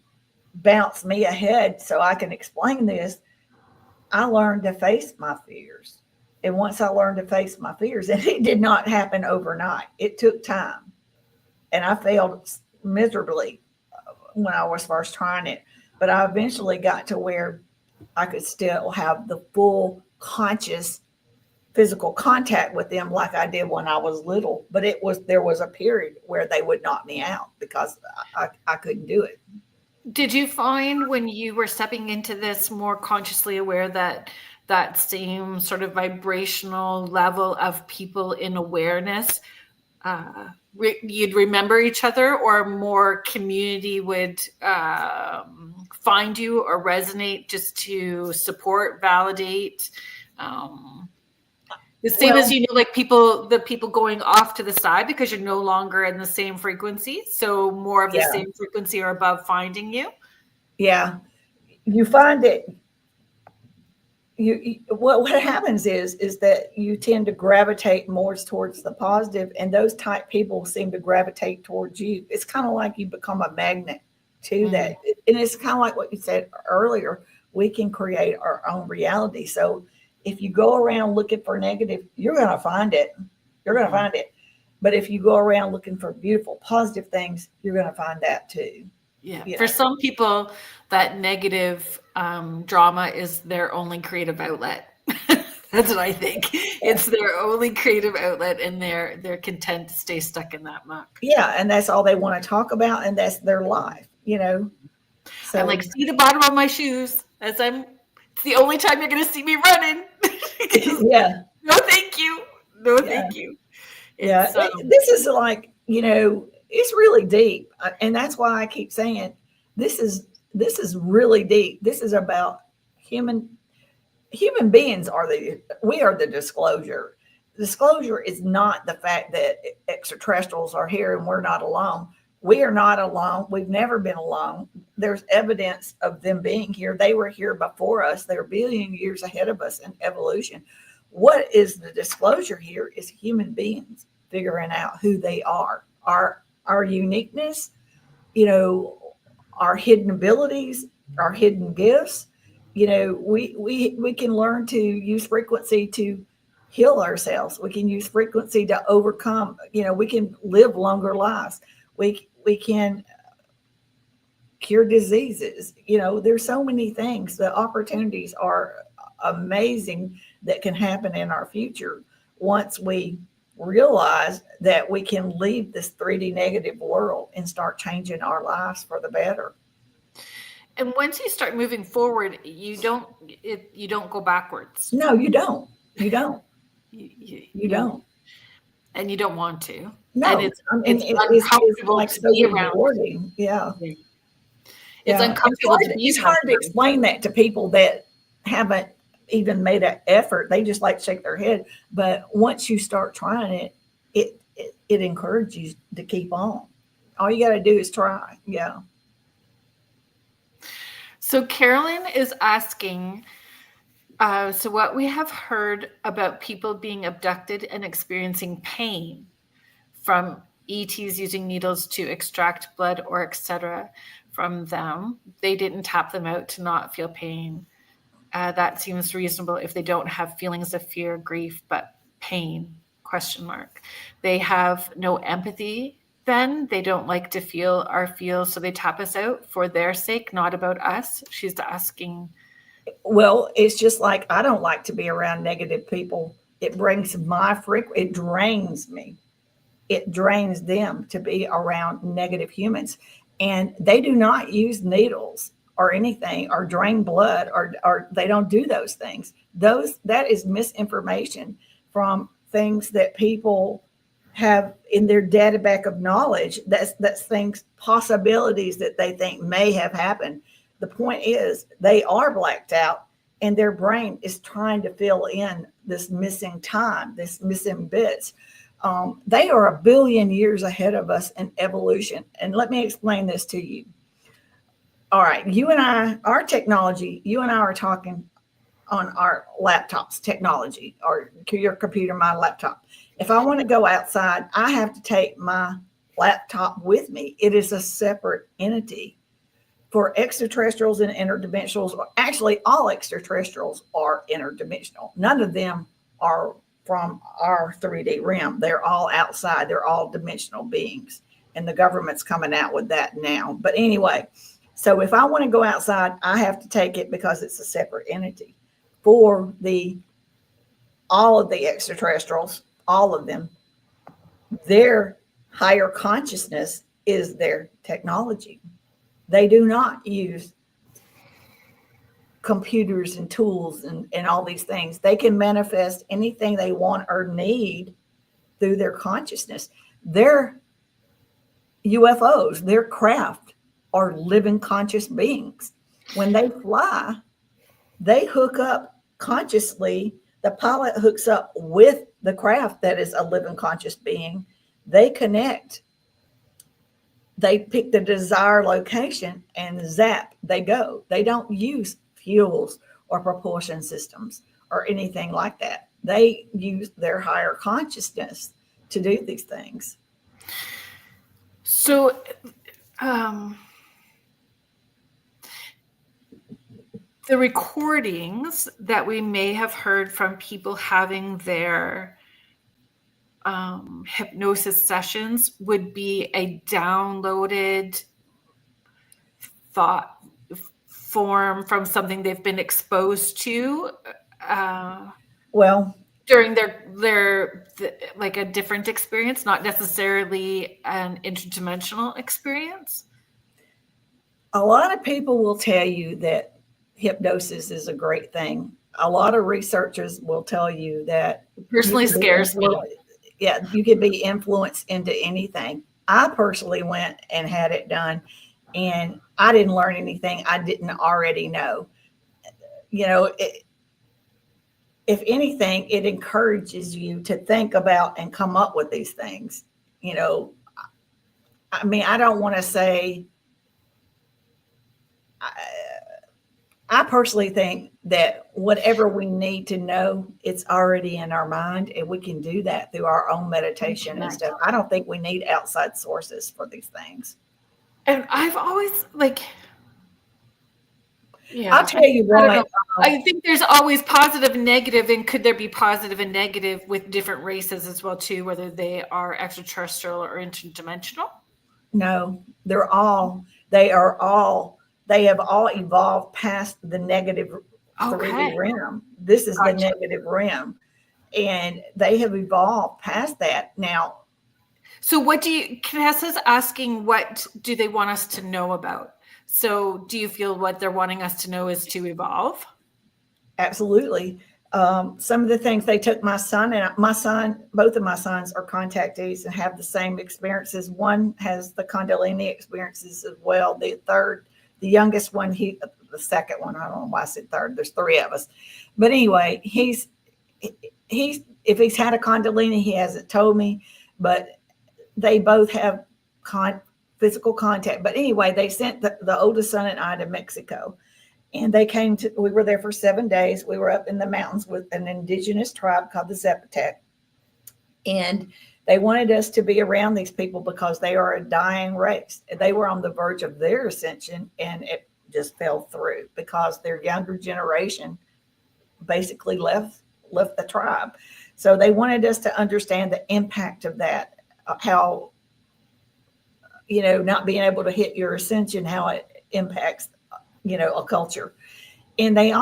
B: bounced me ahead so I can explain this. I learned to face my fears. And once I learned to face my fears, and it did not happen overnight, it took time. And I failed miserably when I was first trying it. But I eventually got to where I could still have the full conscious physical contact with them like I did when I was little. But there was a period where they would knock me out because I couldn't do it.
A: Did you find when you were stepping into this more consciously aware that same sort of vibrational level of people in awareness, you'd remember each other, or more community would find you or resonate just to support, validate? The same as, like the people going off to the side because you're no longer in the same frequency. So more of the same frequency or above finding you.
B: Yeah. You find it. What happens is that you tend to gravitate more towards the positive, and those type people seem to gravitate towards you. It's kind of like you become a magnet to that. And it's kind of like what you said earlier. We can create our own reality. So if you go around looking for negative, you're going to find it. You're going to find it. But if you go around looking for beautiful, positive things, you're going to find that too.
A: Yeah. For some people, that negative drama is their only creative outlet. That's what I think. It's their only creative outlet, and they're content to stay stuck in that muck.
B: Yeah, and that's all they want to talk about, and that's their life, So
A: I'm like, see the bottom of my shoes as it's the only time you're going to see me running.
B: Yeah.
A: No, thank you. No, thank you.
B: This is like, it's really deep. And that's why I keep saying this is really deep. This is about human beings we are the disclosure. Disclosure is not the fact that extraterrestrials are here and we're not alone. We are not alone. We've never been alone. There's evidence of them being here. They were here before us. They're a billion years ahead of us in evolution. What is the disclosure here is human beings figuring out who they are, our uniqueness, our hidden abilities, our hidden gifts. We can learn to use frequency to heal ourselves. We can use frequency to overcome, we can live longer lives. We can cure diseases. There's so many things. The opportunities are amazing that can happen in our future once we realize that we can leave this 3D negative world and start changing our lives for the better.
A: And once you start moving forward, you don't go backwards.
B: No, you don't. You don't. You don't.
A: And you don't want to.
B: No,
A: And it's
B: it's
A: uncomfortable
B: like
A: to
B: so
A: be around.
B: rewarding. Yeah.
A: It's
B: Yeah.
A: uncomfortable to be
B: It's hard to explain that to people that haven't even made an effort. They just like shake their head. But once you start trying it, it encourages you to keep on. All you got to do is try. Yeah.
A: So Carolyn is asking, so what we have heard about people being abducted and experiencing pain from ETs using needles to extract blood or etc. from them. They didn't tap them out to not feel pain. That seems reasonable if they don't have feelings of fear, grief, but pain, ? They have no empathy then. They don't like to feel our feels, so they tap us out for their sake, not about us. She's asking.
B: Well, it's just like I don't like to be around negative people. It brings it drains me. It drains them to be around negative humans. And they do not use needles or anything or drain blood or they don't do those things. That is misinformation from things that people have in their data bank of knowledge. That's things, possibilities that they think may have happened. The point is they are blacked out and their brain is trying to fill in this missing time, this missing bits. They are 1 billion years ahead of us in evolution. And let me explain this to you. All right, our technology, you and I are talking on our laptops, technology, or your computer, my laptop. If I want to go outside, I have to take my laptop with me. It is a separate entity. For extraterrestrials and interdimensionals, actually all extraterrestrials are interdimensional. None of them are from our 3D realm. They're all outside. They're all dimensional beings. And the government's coming out with that now. But anyway, so if I want to go outside, I have to take it because it's a separate entity. For all of the extraterrestrials, all of them, their higher consciousness is their technology. They do not use computers and tools and all these things. They can manifest anything they want or need through their consciousness. Their UFOs, their craft, are living conscious beings. When they fly, they hook up consciously. The pilot hooks up with the craft that is a living conscious being. They connect. They pick the desired location and zap, they go. They don't use fuels or propulsion systems or anything like that. They use their higher consciousness to do these things.
A: So, the recordings that we may have heard from people having their hypnosis sessions would be a downloaded thought form from something they've been exposed to during their like a different experience, not necessarily an interdimensional experience.
B: A lot of people will tell you that hypnosis is a great thing. A lot of researchers will tell you that
A: it personally scares me.
B: Yeah, you can be influenced into anything. I personally went and had it done, and I didn't learn anything I didn't already know. You know, if anything, it encourages you to think about and come up with these things. You know, I mean, I don't want to say, I personally think that whatever we need to know, it's already in our mind, and we can do that through our own meditation and stuff. I don't think we need outside sources for these things.
A: And I've always
B: I'll tell you what.
A: I think there's always positive and negative, and could there be positive and negative with different races as well too, whether they are extraterrestrial or interdimensional?
B: No, they have all evolved past the negative 3D realm. This is the negative realm, and they have evolved past that now.
A: So Vanessa's asking, what do they want us to know about? So do you feel what they're wanting us to know is to evolve?
B: Absolutely. Some of the things they took my son, and both of my sons are contactees and have the same experiences. One has the Kundalini experiences as well. The youngest one, the second one, I don't know why I said third. There's three of us, but anyway, he's if he's had a Kundalini, he hasn't told me, but they both have physical contact. But anyway, they sent the oldest son and I to Mexico. And we were there for 7 days. We were up in the mountains with an indigenous tribe called the Zapotec. And they wanted us to be around these people because they are a dying race. They were on the verge of their ascension, and it just fell through because their younger generation basically left the tribe. So they wanted us to understand the impact of that, how, not being able to hit your ascension, how it impacts a culture. And they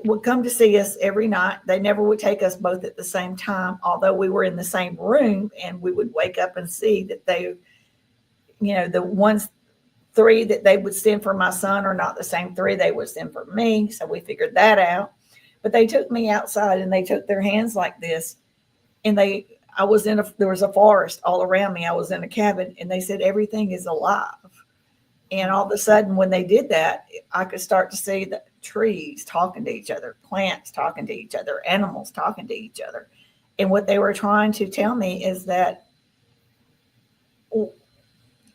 B: would come to see us every night. They never would take us both at the same time, although we were in the same room, and we would wake up and see that they, the three that they would send for my son are not the same three they would send for me. So we figured that out. But they took me outside and they took their hands like this, and there was a forest all around me. I was in a cabin, and they said, everything is alive. And all of a sudden, when they did that, I could start to see the trees talking to each other, plants talking to each other, animals talking to each other. And what they were trying to tell me is that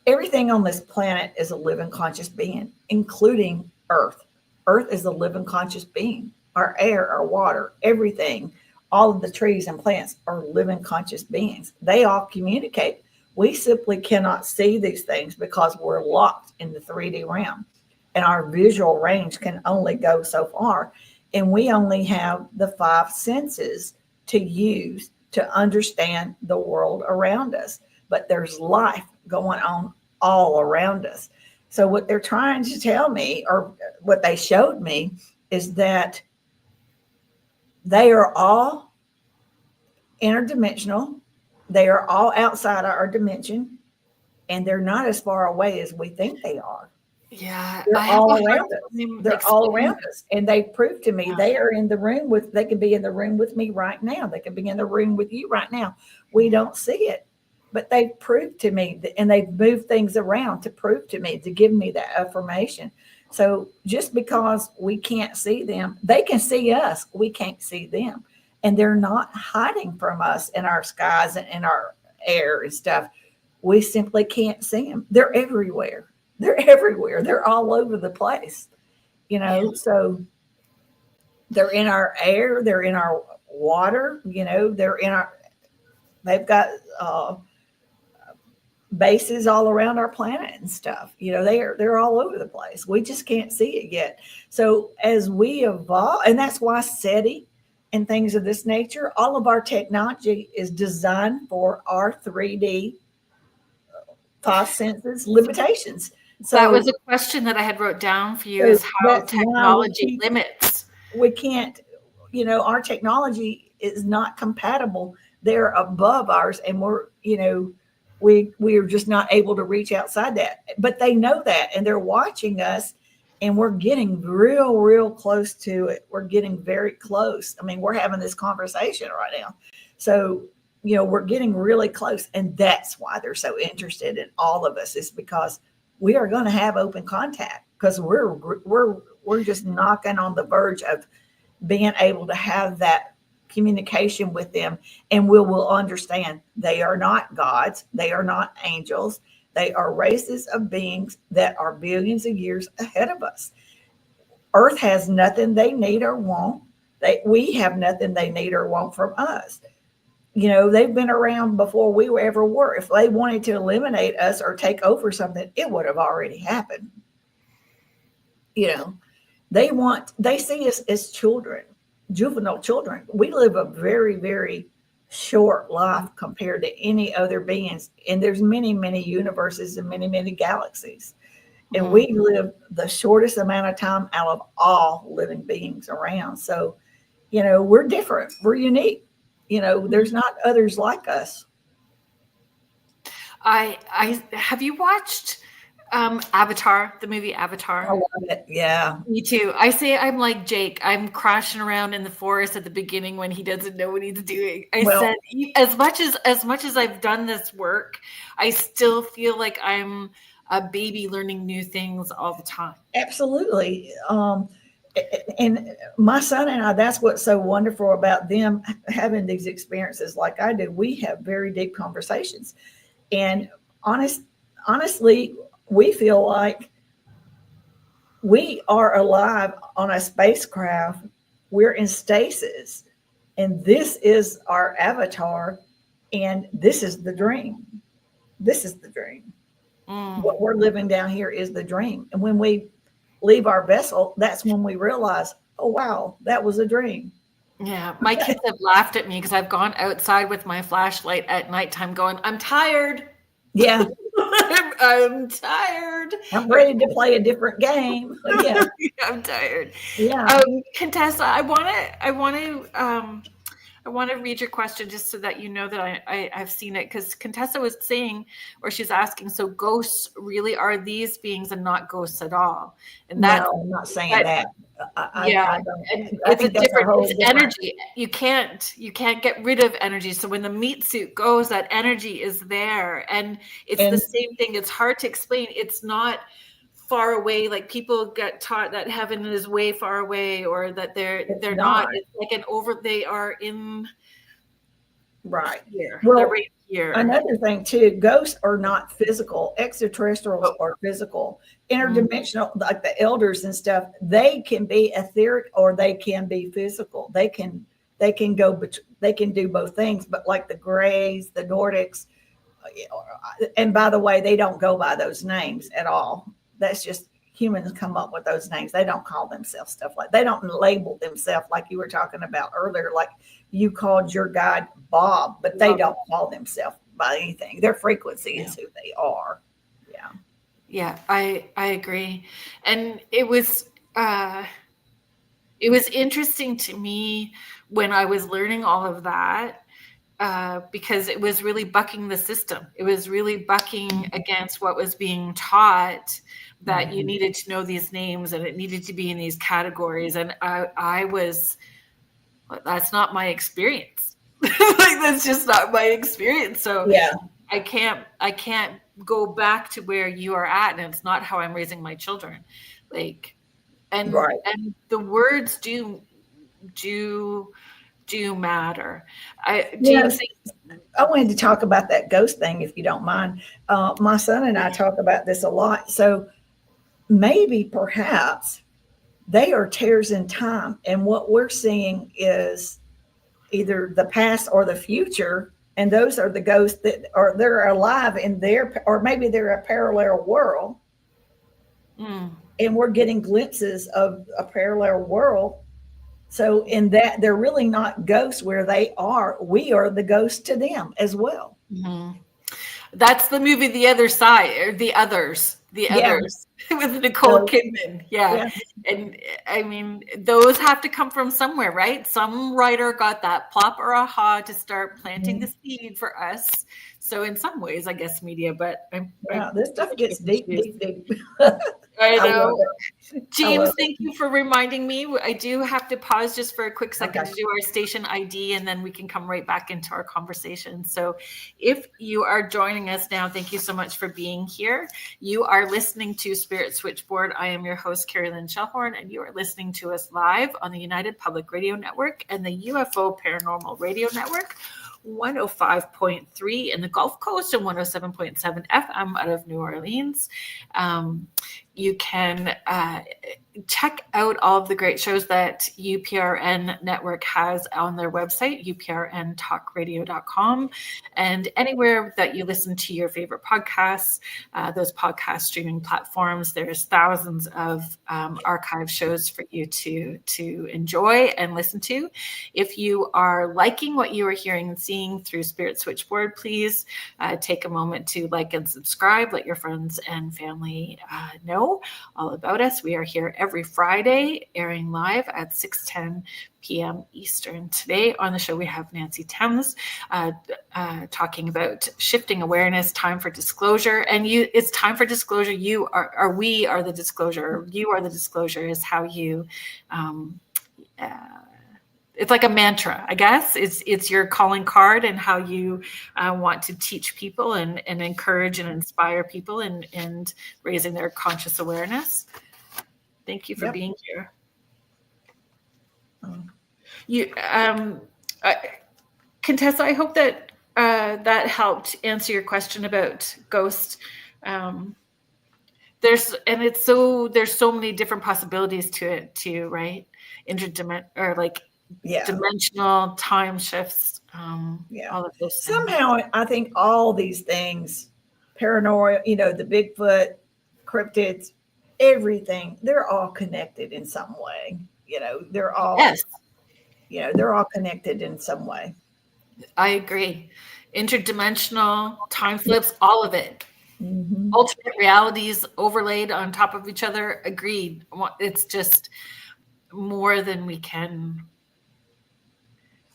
B: everything on this planet is a living conscious being, including Earth. Earth is a living conscious being. Our air, our water, everything, all of the trees and plants are living conscious beings. They all communicate. We simply cannot see these things because we're locked in the 3D realm, and our visual range can only go so far. And we only have the 5 senses to use to understand the world around us. But there's life going on all around us. So what they're trying to tell me, or what they showed me, is that they are all interdimensional. They are all outside our dimension, and they're not as far away as we think they are.
A: Yeah,
B: They're all around us. They're all around us. And they proved to me they are in the room they could be in the room with me right now. They could be in the room with you right now. We don't see it, but they proved to me and they've moved things around to prove to me, to give me that affirmation. So just because we can't see them, they can see us. We can't see them. And they're not hiding from us in our skies and in our air and stuff. We simply can't see them. They're everywhere. They're everywhere. They're all over the place, so they're in our air. They're in our water, they've got bases all around our planet and stuff. They're all over the place. We just can't see it yet. So as we evolve, and that's why SETI and things of this nature, all of our technology is designed for our 3D 5 senses limitations. So
A: that was a question that I had wrote down for you, is how technology limits.
B: We can't, our technology is not compatible. They're above ours, and we are just not able to reach outside that. But they know that, and they're watching us, and we're getting real close to it. We're getting very close. I mean, we're having this conversation right now. So, we're getting really close. And that's why they're so interested in all of us, is because we are going to have open contact, because we're just knocking on the verge of being able to have that communication with them. And we will understand they are not gods. They are not angels. They are races of beings that are billions of years ahead of us. Earth has nothing they need or want. We have nothing they need or want from us. They've been around before we ever were. If they wanted to eliminate us or take over something, it would have already happened. They see us as children, juvenile children. We live a very, very short life compared to any other beings. And there's many, many universes and many, many galaxies. And we live the shortest amount of time out of all living beings around. So, we're different. We're unique. There's not others like us.
A: I have you watched Avatar, the movie
B: I
A: Avatar.
B: love it. Yeah.
A: Me too. I say I'm like Jake. I'm crashing around in the forest at the beginning when he doesn't know what he's doing. I
B: Well,
A: said, as much as I've done this work, I still feel like I'm a baby learning new things all the time.
B: absolutely. And my son and I, that's what's so wonderful about them having these experiences like I do. We have very deep conversations. And honestly, we feel like we are alive on a spacecraft. We're in stasis, and this is our avatar, and this is the dream. This is the dream. What we're living down here is the dream. And when we leave our vessel, that's when we realize, oh, wow, that was a dream.
A: Yeah, my kids have laughed at me because I've gone outside with my flashlight at nighttime going, I'm tired.
B: Yeah.
A: I'm tired.
B: I'm ready to play a different game. Yeah.
A: I'm tired.
B: Yeah.
A: Contessa, I want to read your question just so that you know that I've seen it, because Contessa was saying, or she's asking, so ghosts really are these beings and not ghosts at all? And that's,
B: no, I'm not saying that.
A: yeah,
B: and
A: it's a different, it's energy. You can't get rid of energy. So when the meat suit goes, that energy is there, and it's the same thing. It's hard to explain. It's not far away. Like people get taught that heaven is way far away, or that they're not. It's like they are in
B: right
A: here.
B: Well,
A: they're right here.
B: Another thing too, ghosts are not physical. Extraterrestrials are physical. Interdimensional, like the elders and stuff, they can be etheric or they can be physical. They can do both things. But like the Greys, the Nordics, and by the way, they don't go by those names at all. That's just humans come up with those names. They don't call themselves stuff like, they don't label themselves like you were talking about earlier. Like you called your guide Bob, but they don't call themselves by anything. Their frequency is who they are. Yeah.
A: Yeah, I agree. And it was interesting to me when I was learning all of that, because it was really bucking the system. It was really bucking against what was being taught, that you needed to know these names and it needed to be in these categories. And that's not my experience. Like, that's just not my experience. So
B: yeah,
A: I can't go back to where you are at, and it's not how I'm raising my children. Like, and the words do matter. James,
B: I wanted to talk about that ghost thing, if you don't mind. My son and I talk about this a lot. So maybe perhaps they are tears in time, and what we're seeing is either the past or the future, and those are the ghosts they're alive in their, or maybe they're a parallel world, and we're getting glimpses of a parallel world. So in that, they're really not ghosts where they are. We are the ghosts to them as well.
A: That's the movie The Other Side, or The Others with Nicole Kidman. Yeah. And I mean, those have to come from somewhere, right? Some writer got that plop or aha to start planting the seed for us. So in some ways, I guess media, but
B: this stuff gets deep.
A: I know. James, thank you for reminding me. I do have to pause just for a quick second to do our station ID, and then we can come right back into our conversation. So if you are joining us now, thank you so much for being here. You are listening to Spirit Switchboard. I am your host, Carrie Lynn Shellhorn, and you are listening to us live on the United Public Radio Network and the UFO Paranormal Radio Network. 105.3 in the Gulf Coast and 107.7 FM out of New Orleans. You can check out all of the great shows that UPRN Network has on their website, uprntalkradio.com, and anywhere that you listen to your favorite podcasts, those podcast streaming platforms. There's thousands of archive shows for you to enjoy and listen to. If you are liking what you are hearing and seeing through Spirit Switchboard, please take a moment to like and subscribe. Let your friends and family know. know all about us. We are here every Friday, airing live at 6:10 p.m. Eastern. Today on the show, we have Nancy Thames talking about shifting awareness, time for disclosure. And it's time for disclosure. We are the disclosure. You are the disclosure is how you it's like a mantra, I guess. It's your calling card and how you want to teach people and encourage and inspire people and raising their conscious awareness. Thank you for being here. Contessa, I hope that that helped answer your question about ghosts. There's so many different possibilities to it too, right? Dimensional time shifts, all of those things.
B: Somehow I think all these things, paranoia, the Bigfoot, cryptids, everything, they're all connected in some way. They're all they're all connected in some way.
A: I agree. Interdimensional, time flips, all of it. Mm-hmm. Alternate realities overlaid on top of each other. Agreed. It's just more than we can.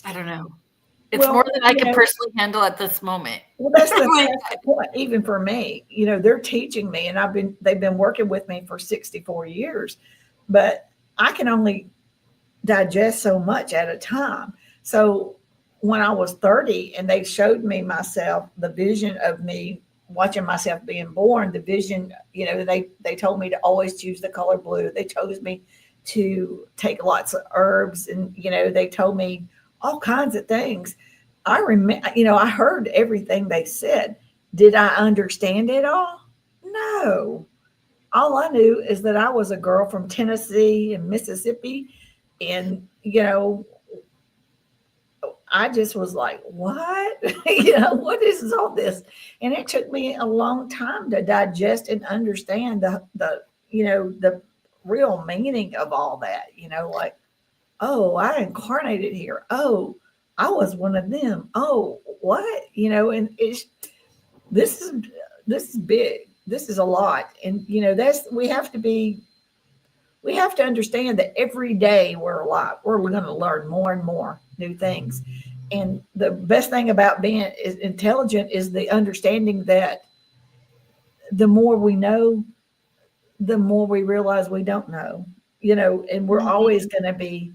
A: I don't know. It's more than I can personally handle at this moment.
B: Well, that's the point. Even for me, they're teaching me, and they've been working with me for 64 years, but I can only digest so much at a time. So when I was 30 and they showed me myself, the vision of me watching myself being born, the vision, they told me to always choose the color blue. They chose me to take lots of herbs, and, they told me all kinds of things. I remember, I heard everything they said. Did I understand it all? No. All I knew is that I was a girl from Tennessee and Mississippi. And, I just was like, what? What is all this? And it took me a long time to digest and understand the real meaning of all that, like, oh, I incarnated here. Oh, I was one of them. Oh, what? And this is big. This is a lot. And, we have to understand that every day we're alive. We're going to learn more and more new things. And the best thing about being intelligent is the understanding that the more we know, the more we realize we don't know, and we're always going to be,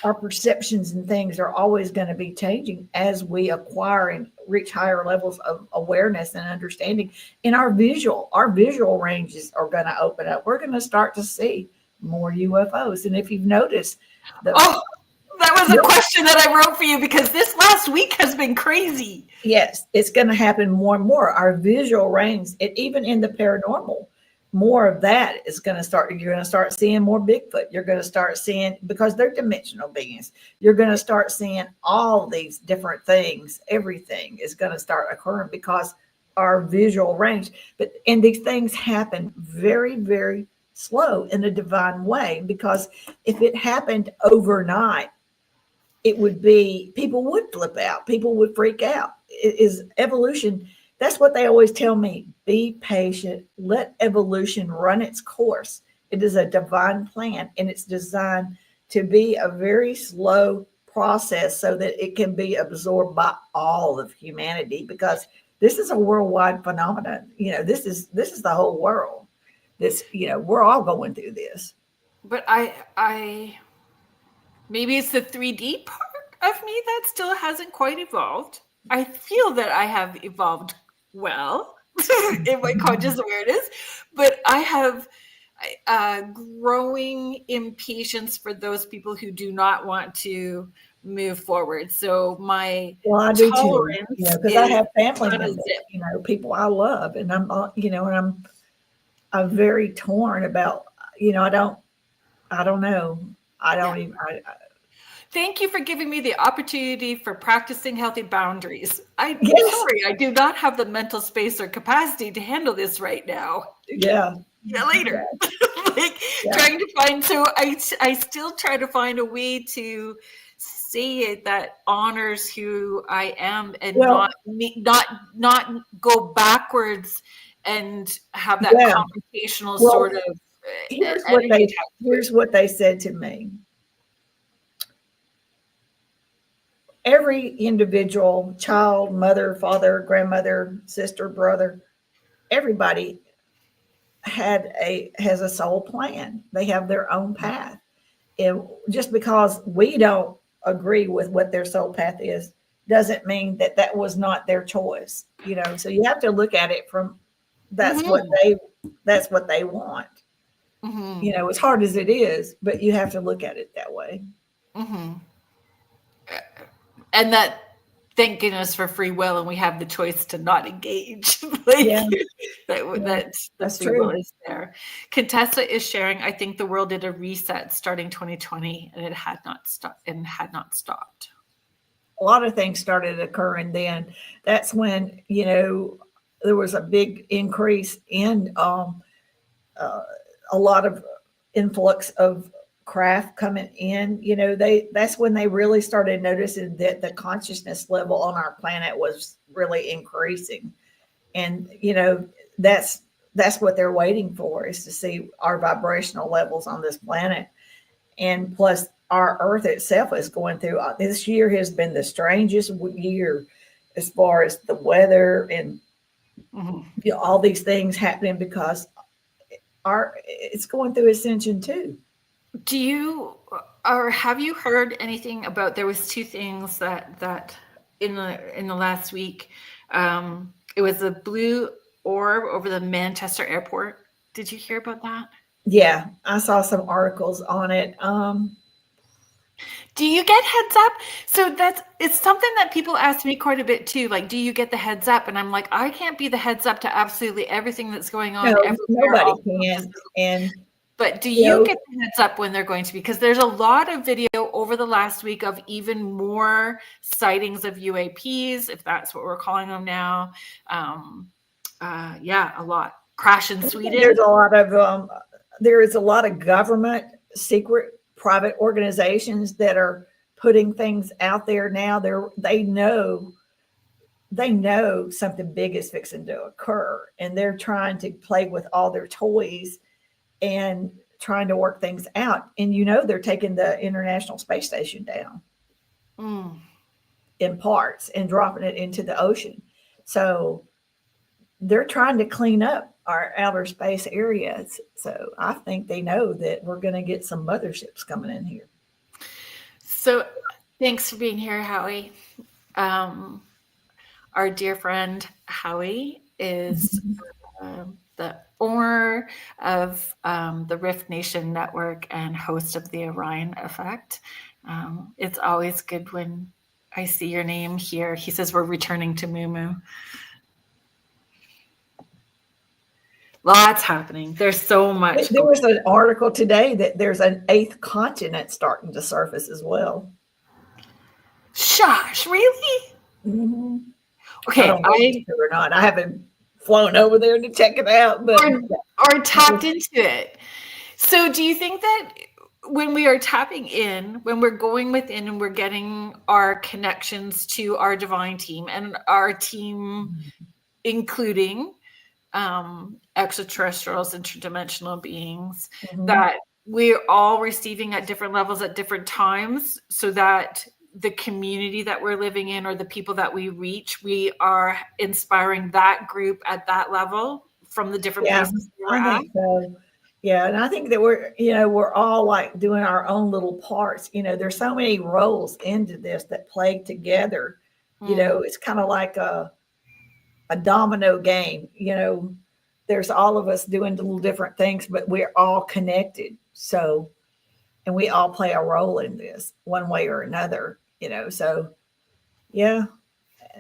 B: our perceptions and things are always going to be changing as we acquire and reach higher levels of awareness and understanding. And our visual ranges are going to open up. We're going to start to see more UFOs. And if you've noticed,
A: that was a question that I wrote for you, because this last week has been crazy.
B: Yes, it's going to happen more and more. Our visual range, even in the paranormal, more of that is going to start. You're going to start seeing more Bigfoot. You're going to start seeing, because they're dimensional beings, you're going to start seeing all these different things. Everything is going to start occurring because our visual range. And these things happen very, very slow in a divine way, because if it happened overnight, it would be, people would flip out. People would freak out. It is evolution. That's what they always tell me. Be patient. Let evolution run its course. It is a divine plan, and it's designed to be a very slow process so that it can be absorbed by all of humanity, because this is a worldwide phenomenon. This is the whole world. We're all going through this.
A: But I maybe it's the 3D part of me that still hasn't quite evolved. I feel that I have evolved well in my conscious awareness, but I have growing impatience for those people who do not want to move forward. So I do too,
B: because I have family members, people I love, and I'm very torn about, I don't know.
A: Thank you for giving me the opportunity for practicing healthy boundaries. Sorry, I do not have the mental space or capacity to handle this right now.
B: Yeah.
A: Later. Trying to find, so I still try to find a way to say it that honors who I am, and not go backwards and have that
B: Yeah.
A: computational
B: Well,
A: sort of
B: here's what
A: energy
B: they
A: attached to it.
B: here's what they said to me. Every individual, child, mother, father, grandmother, sister, brother, everybody has a soul plan. They have their own path. And just because we don't agree with what their soul path is, doesn't mean that that was not their choice. So you have to look at it from that's what
A: Mhm.
B: they want.
A: Mhm.
B: As hard as it is, but you have to look at it that way.
A: Mhm. And that, thank goodness for free will, and we have the choice to not engage.
B: Yeah,
A: That the
B: that's
A: free will
B: true.
A: is there. Contessa is sharing, I think the world did a reset starting 2020, and it had not stopped.
B: A lot of things started occurring then. That's when, there was a big increase in uh, a lot of influx of craft coming in. That's when they really started noticing that the consciousness level on our planet was really increasing. And, that's what they're waiting for, is to see our vibrational levels on this planet. And plus, our Earth itself is going through, this year has been the strangest year as far as the weather and
A: Mhm.
B: all these things happening, because it's going through ascension too.
A: Do you, or have you heard anything about, there was two things that in the last week, it was a blue orb over the Manchester airport. Did you hear about that?
B: Yeah, I saw some articles on it.
A: Do you get heads up? So it's something that people ask me quite a bit too. Like, do you get the heads up? And I'm like, I can't be the heads up to absolutely everything that's going on
B: No,
A: everywhere.
B: nobody can. And,
A: But do
B: you
A: you
B: know,
A: get the heads up when they're going to be? Because there's a lot of video over the last week of even more sightings of UAPs, if that's what we're calling them now. Yeah, a lot. Crash in Sweden.
B: there's there is a lot of government secret private organizations that are putting things out there now. They know something big is fixing to occur, and they're trying to play with all their toys and trying to work things out. And they're taking the International Space Station down
A: Mm.
B: in parts and dropping it into the ocean. So they're trying to clean up our outer space areas. So I think they know that we're going to get some motherships coming in here.
A: So thanks for being here, Howie. Um, our dear friend Howie is the owner of the Rift Nation Network and host of the Orion Effect. It's always good when I see your name here. He says we're returning to Moo. Lots happening. There's so much
B: There
A: going
B: was an article today that there's an eighth continent starting to surface as well.
A: on. Shush, really?
B: Mm-hmm. I
A: Okay,
B: don't know if it's true or not. I haven't flown over there to check it out, but
A: or tapped into it. So do you think that when we are tapping in, when we're going within and we're getting our connections to our divine team and our team, including extraterrestrials, interdimensional beings, that we're all receiving at different levels at different times, so that the community that we're living in or the people that we reach, we are inspiring that group at that level from the different
B: yeah,
A: places we were
B: I
A: at?
B: think so. Yeah, and I think that we're all like doing our own little parts. There's so many roles into this that play together. It's kind of like a domino game. There's all of us doing little different things, but we're all connected. So, and we all play a role in this one way or another. So yeah,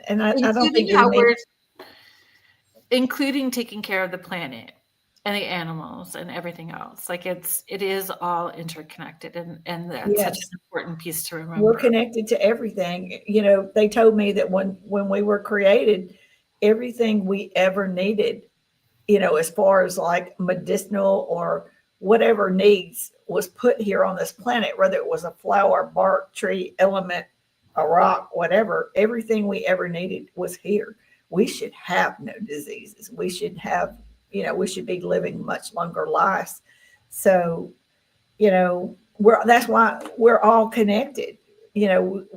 B: and I don't
A: Including
B: think we
A: how
B: need.
A: we're including taking care of the planet and the animals and everything else. Like it is all interconnected, and that's such an
B: Yes,
A: important piece to
B: we're
A: remember.
B: connected to everything. They told me that when we were created, everything we ever needed, as far as like medicinal or whatever needs, was put here on this planet, whether it was a flower, bark, tree, element, a rock, whatever. Everything we ever needed was here. we should have no diseases. We should have, we should be living much longer lives. So, that's why we're all connected. And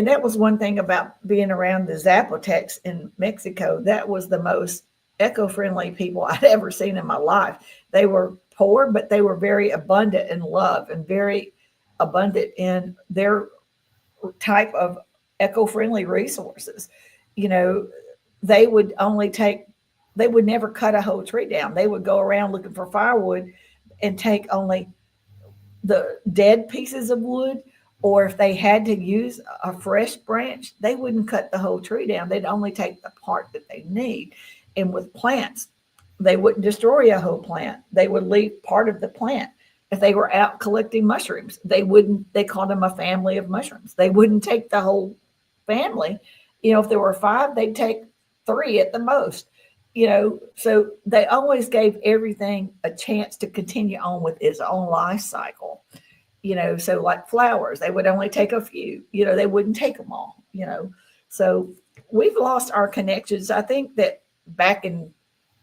B: that was one thing about being around the Zapotecs in Mexico. That was the most eco-friendly people I'd ever seen in my life. They were poor, but they were very abundant in love and very abundant in their type of eco-friendly resources. They would never cut a whole tree down. They would go around looking for firewood and take only the dead pieces of wood, or if they had to use a fresh branch, they wouldn't cut the whole tree down. They'd only take the part that they need. And with plants, they wouldn't destroy a whole plant. They would leave part of the plant. If they were out collecting mushrooms, they called them a family of mushrooms. They wouldn't take the whole family. If there were 5, they'd take 3 at the most. So they always gave everything a chance to continue on with its own life cycle. So like flowers, they would only take a few, they wouldn't take them all, So we've lost our connections. I think that back in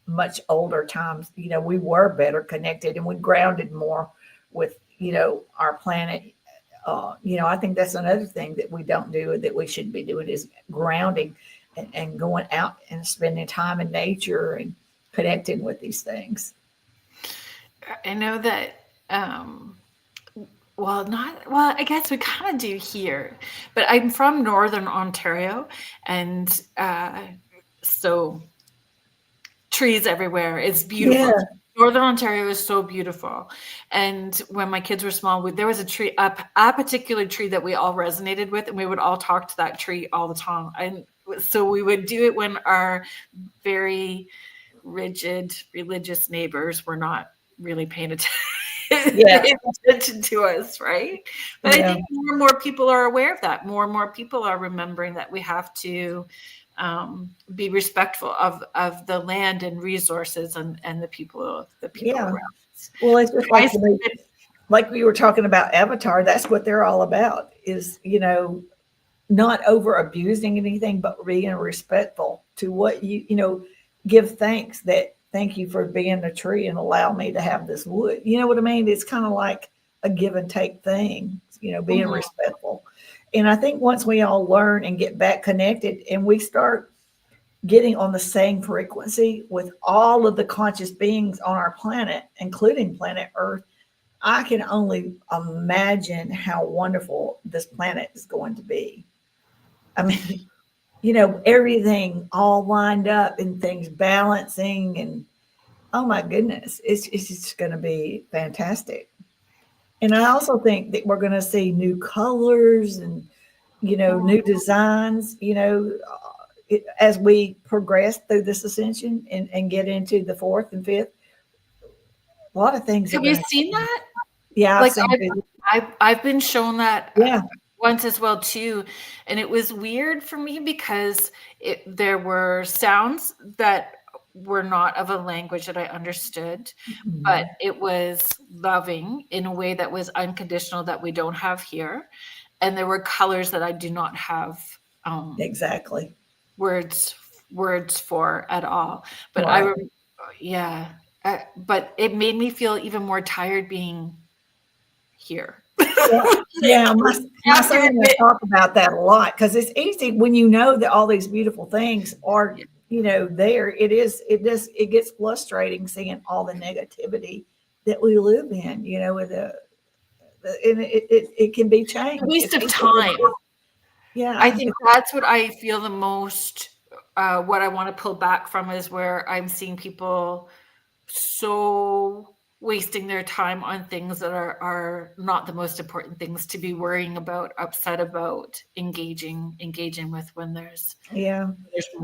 B: much older times, we were better connected and we grounded more with, our planet. I think that's another thing that we don't do that we should be doing is grounding and going out and spending time in nature and connecting with these things.
A: I know that, I guess we kind of do here, but I'm from Northern Ontario, and so trees everywhere. It's beautiful. Yeah. Northern Ontario is so beautiful. And when my kids were small, there was a tree, a particular tree that we all resonated with, and we would all talk to that tree all the time. And so we would do it when our very rigid religious neighbors were not really paying attention to us, right? But I think more and more people are aware of that. More and more people are remembering that we have to be respectful of the land and resources and the people around us.
B: Well, it's just like we were talking about Avatar. That's what they're all about is, not over abusing anything, but being respectful to what give thanks that thank you for being a tree and allow me to have this wood. You know what I mean? It's kind of like a give and take thing, being respectful. And I think once we all learn and get back connected and we start getting on the same frequency with all of the conscious beings on our planet, including planet Earth, I can only imagine how wonderful this planet is going to be. I mean, everything all lined up and things balancing and oh my goodness, it's just going to be fantastic. And I also think that we're going to see new colors and, new designs, as we progress through this ascension and get into the 4th and 5th. A lot of things.
A: Have you seen that?
B: Yeah.
A: I've been shown that once as well too. And it was weird for me because there were sounds that were not of a language that I understood, but it was loving in a way that was unconditional that we don't have here. And there were colors that I do not have
B: exactly
A: words for at all. But but it made me feel even more tired being here.
B: My son will talk about that a lot because it's easy when that all these beautiful things are there. It gets frustrating seeing all the negativity that we live in, with it can be changed.
A: Waste of time.
B: Yeah.
A: I think that's what I feel the most, what I want to pull back from is where I'm seeing people so wasting their time on things that are not the most important things to be worrying about, upset about, engaging with when there's more.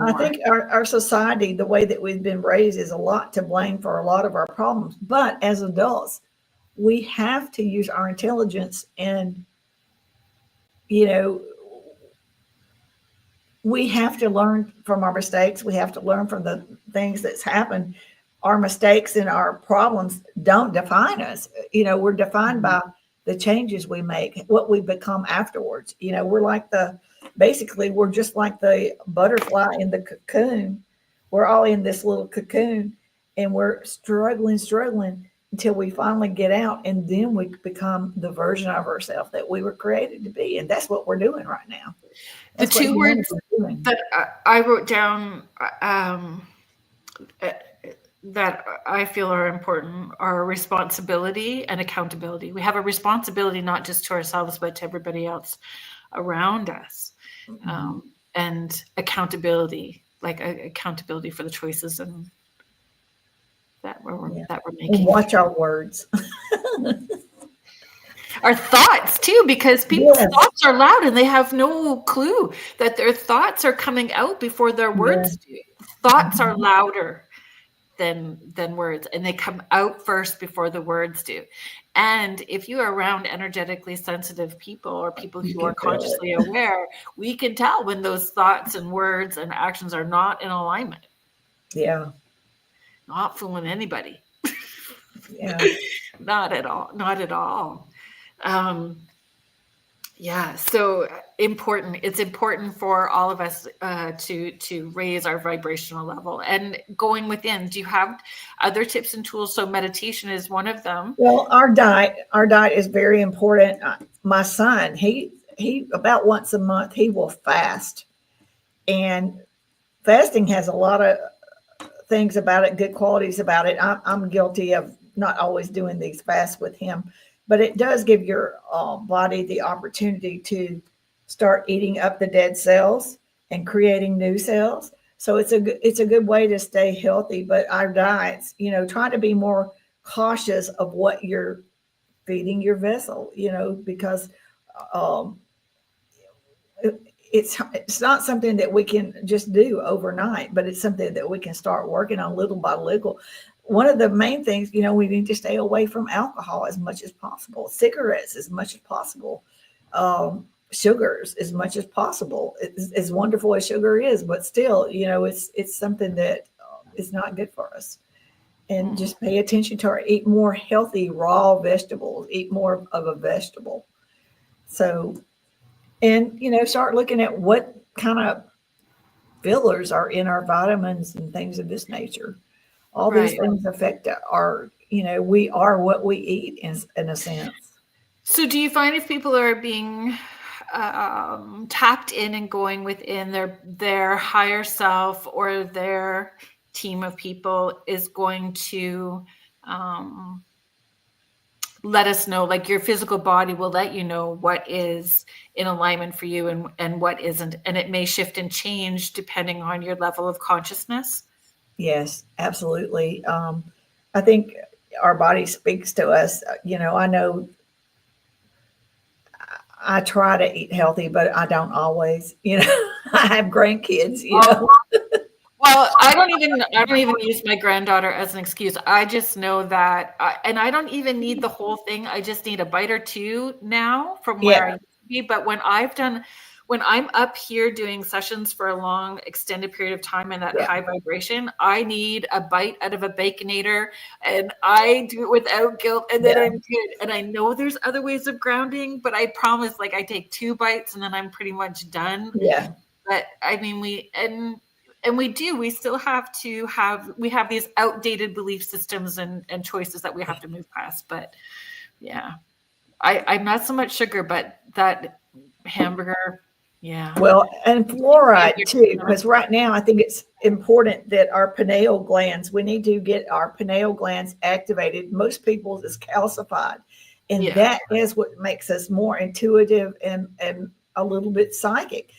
B: I think our society, the way that we've been raised, is a lot to blame for a lot of our problems. But as adults, we have to use our intelligence and we have to learn from our mistakes. We have to learn from the things that's happened. Our mistakes and our problems don't define us. We're defined by the changes we make, what we become afterwards. We're like the basically we're just like the butterfly in the cocoon. We're all in this little cocoon, and we're struggling until we finally get out, and then we become the version of ourselves that we were created to be. And that's what we're doing right now. That's
A: the two words
B: doing.
A: that I wrote down that I feel are important are responsibility and accountability. We have a responsibility not just to ourselves, but to everybody else around us. And accountability, like accountability for the choices and that we're making.
B: And watch our words.
A: Our thoughts too, because people's thoughts are loud and they have no clue that their thoughts are coming out before their words do. Thoughts are louder than words, and they come out first before the words do. And if you are around energetically sensitive people or people who are consciously aware, we can tell when those thoughts and words and actions are not in alignment.
B: Yeah.
A: Not fooling anybody.
B: Yeah.
A: Not at all. So important. It's important for all of us to raise our vibrational level. And going within, do you have other tips and tools? So meditation is one of them.
B: Well, our diet is very important. My son, he about once a month he will fast, and fasting has a lot of things about it, good qualities about it. I'm guilty of not always doing these fasts with him, but it does give your body the opportunity to start eating up the dead cells and creating new cells. So it's a good way to stay healthy. But our diets, try to be more cautious of what you're feeding your vessel, because it's not something that we can just do overnight, but it's something that we can start working on little by little. One of the main things, we need to stay away from alcohol as much as possible, cigarettes as much as possible, sugars as much as possible. It's as wonderful as sugar is, but still, it's something that is not good for us. And just pay attention to eat more healthy raw vegetables, eat more of a vegetable. So, and, start looking at what kind of fillers are in our vitamins and things of this nature. All these things affect our, we are what we eat in a sense.
A: So do you find if people are being tapped in and going within their higher self or their team of people is going to let us know, like your physical body will let you know what is in alignment for you and what isn't, and it may shift and change depending on your level of consciousness?
B: Yes, absolutely. I think our body speaks to us. I know I try to eat healthy, but I don't always. I have grandkids.
A: Well, I don't even use my granddaughter as an excuse. I just know that, and I don't even need the whole thing. I just need a bite or two now from where I used to be. But when I'm up here doing sessions for a long extended period of time in that high vibration, I need a bite out of a Baconator, and I do it without guilt, and then I'm good. And I know there's other ways of grounding, but I promise, like, I take 2 bites and then I'm pretty much done.
B: Yeah.
A: But I mean, we still have to have these outdated belief systems and choices that we have to move past. But yeah, I'm not so much sugar, but that hamburger. Yeah.
B: Well, and fluoride too, because right now I think it's important that our pineal glands, we need to get our pineal glands activated. Most people's is calcified. And that is what makes us more intuitive and a little bit psychic.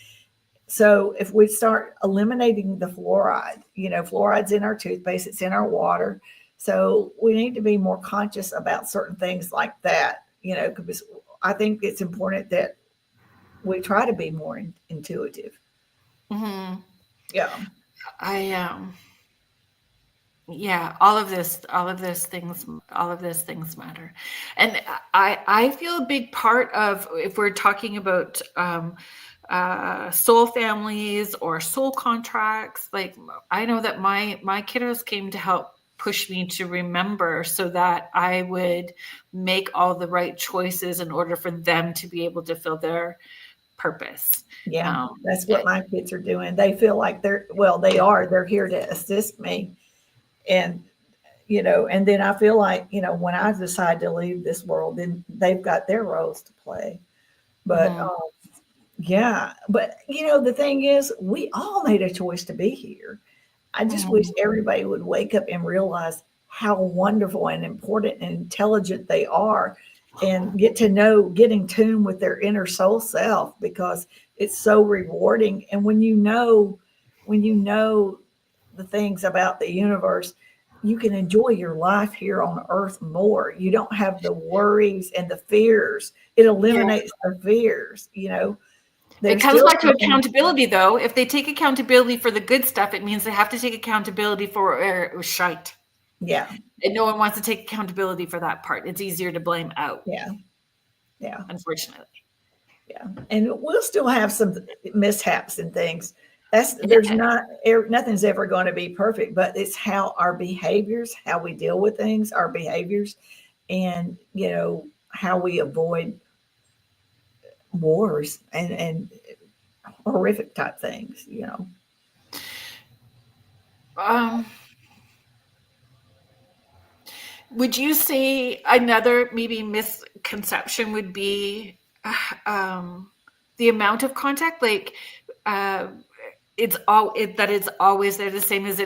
B: So if we start eliminating the fluoride, fluoride's in our toothpaste, it's in our water. So we need to be more conscious about certain things like that, because I think it's important that we try to be more intuitive.
A: Mm-hmm.
B: Yeah.
A: All of those things matter. And I feel a big part of, if we're talking about soul families or soul contracts, like I know that my kiddos came to help push me to remember so that I would make all the right choices in order for them to be able to fill their purpose.
B: Yeah, that's what my kids are doing. They feel like they're here to assist me. And, and then I feel like, when I decide to leave this world, then they've got their roles to play. But yeah, but the thing is, we all made a choice to be here. I just wish everybody would wake up and realize how wonderful and important and intelligent they are, and get in tune with their inner soul self, because it's so rewarding. And when you know the things about the universe, you can enjoy your life here on earth more. You don't have the worries and the fears. It eliminates the fears,
A: It comes back to accountability, though. If they take accountability for the good stuff, it means they have to take accountability for where it was shite.
B: Yeah.
A: And no one wants to take accountability for that part. It's easier to blame out.
B: Yeah. Yeah.
A: Unfortunately.
B: Yeah. And we'll still have some mishaps and things. Nothing's ever going to be perfect, but it's how our behaviors, how we deal with things, our behaviors, and, how we avoid wars and horrific type things,
A: Would you say another maybe misconception would be the amount of contact? Like it's always there, the same as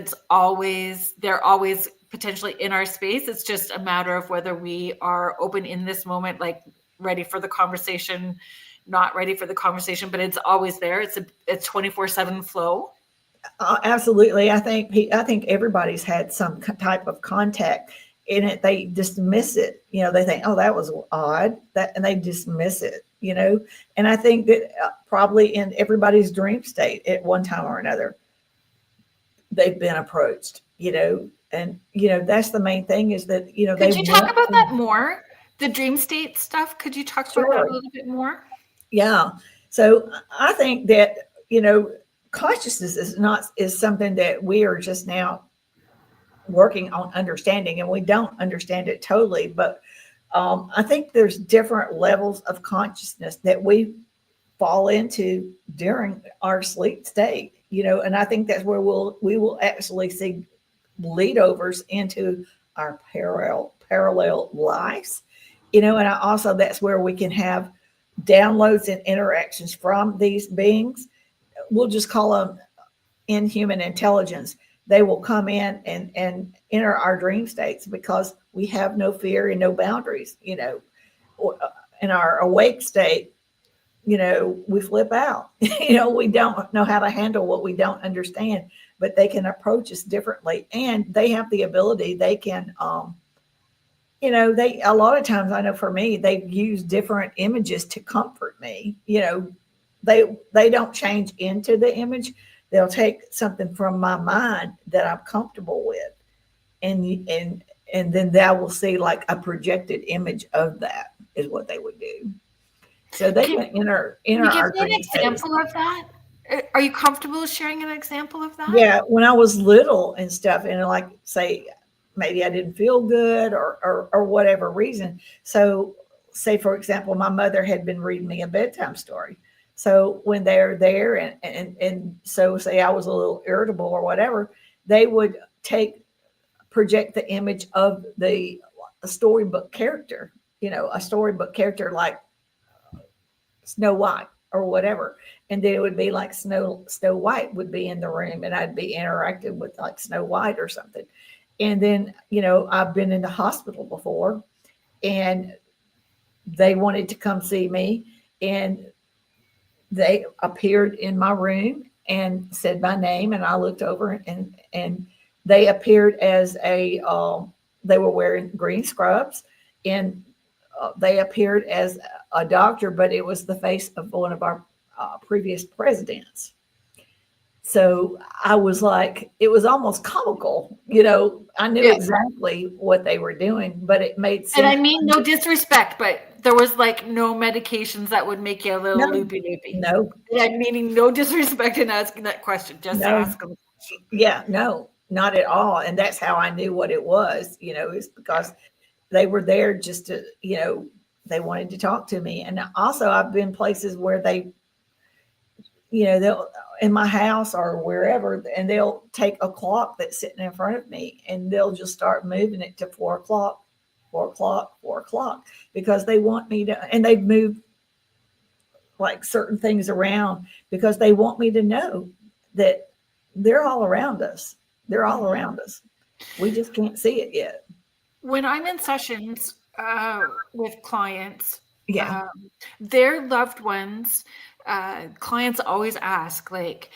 A: they're always potentially in our space. It's just a matter of whether we are open in this moment, like ready for the conversation, not ready for the conversation, but it's always there. It's a 24/7 flow.
B: Absolutely. I think everybody's had some type of contact in it. They dismiss it. They think, oh, that was odd, and they dismiss it, and I think that probably in everybody's dream state at one time or another, they've been approached, and, that's the main thing is that,
A: could you talk about that more? The dream state stuff. Could you talk about that a little bit more?
B: Yeah. So I think that, consciousness is something that we are just now working on understanding, and we don't understand it totally. But I think there's different levels of consciousness that we fall into during our sleep state, and I think that's where we will actually see leadovers into our parallel lives, and I also, that's where we can have downloads and interactions from these beings. We'll just call them inhuman intelligence. They will come in and enter our dream states because we have no fear and no boundaries. In our awake state, we flip out. We don't know how to handle what we don't understand, but they can approach us differently, and they have the ability. They can, a lot of times, I know for me, they've used different images to comfort me. They don't change into the image. They'll take something from my mind that I'm comfortable with, and then that will see like a projected image of that is what they would do. So they can enter
A: our dream. Can you give me an example of that? Are you comfortable sharing an example of that?
B: Yeah, when I was little and stuff, and like say maybe I didn't feel good or whatever reason. So say for example, my mother had been reading me a bedtime story. So when they're there and so say I was a little irritable or whatever, they would project the image of a storybook character, a storybook character like Snow White or whatever. And then it would be like Snow White would be in the room, and I'd be interacting with like Snow White or something. And then, I've been in the hospital before, and they wanted to come see me, and they appeared in my room and said my name, and I looked over, and they appeared as they were wearing green scrubs, and they appeared as a doctor, but it was the face of one of our previous presidents. So I was like, it was almost comical, I knew exactly what they were doing, but it made sense.
A: And I mean, no disrespect, but there was like no medications that would make you a little loopy.
B: No.
A: I'm meaning no disrespect in asking that question. Just ask them.
B: Yeah, no, not at all. And that's how I knew what it was, is because they were there just to, they wanted to talk to me. And also I've been places where they they'll in my house or wherever, and they'll take a clock that's sitting in front of me and they'll just start moving it to 4 o'clock, 4 o'clock, 4 o'clock, because they want me to, and they've moved like certain things around because they want me to know that they're all around us. They're all around us. We just can't see it yet.
A: When I'm in sessions with clients,
B: Yeah.
A: their loved ones, clients always ask, like,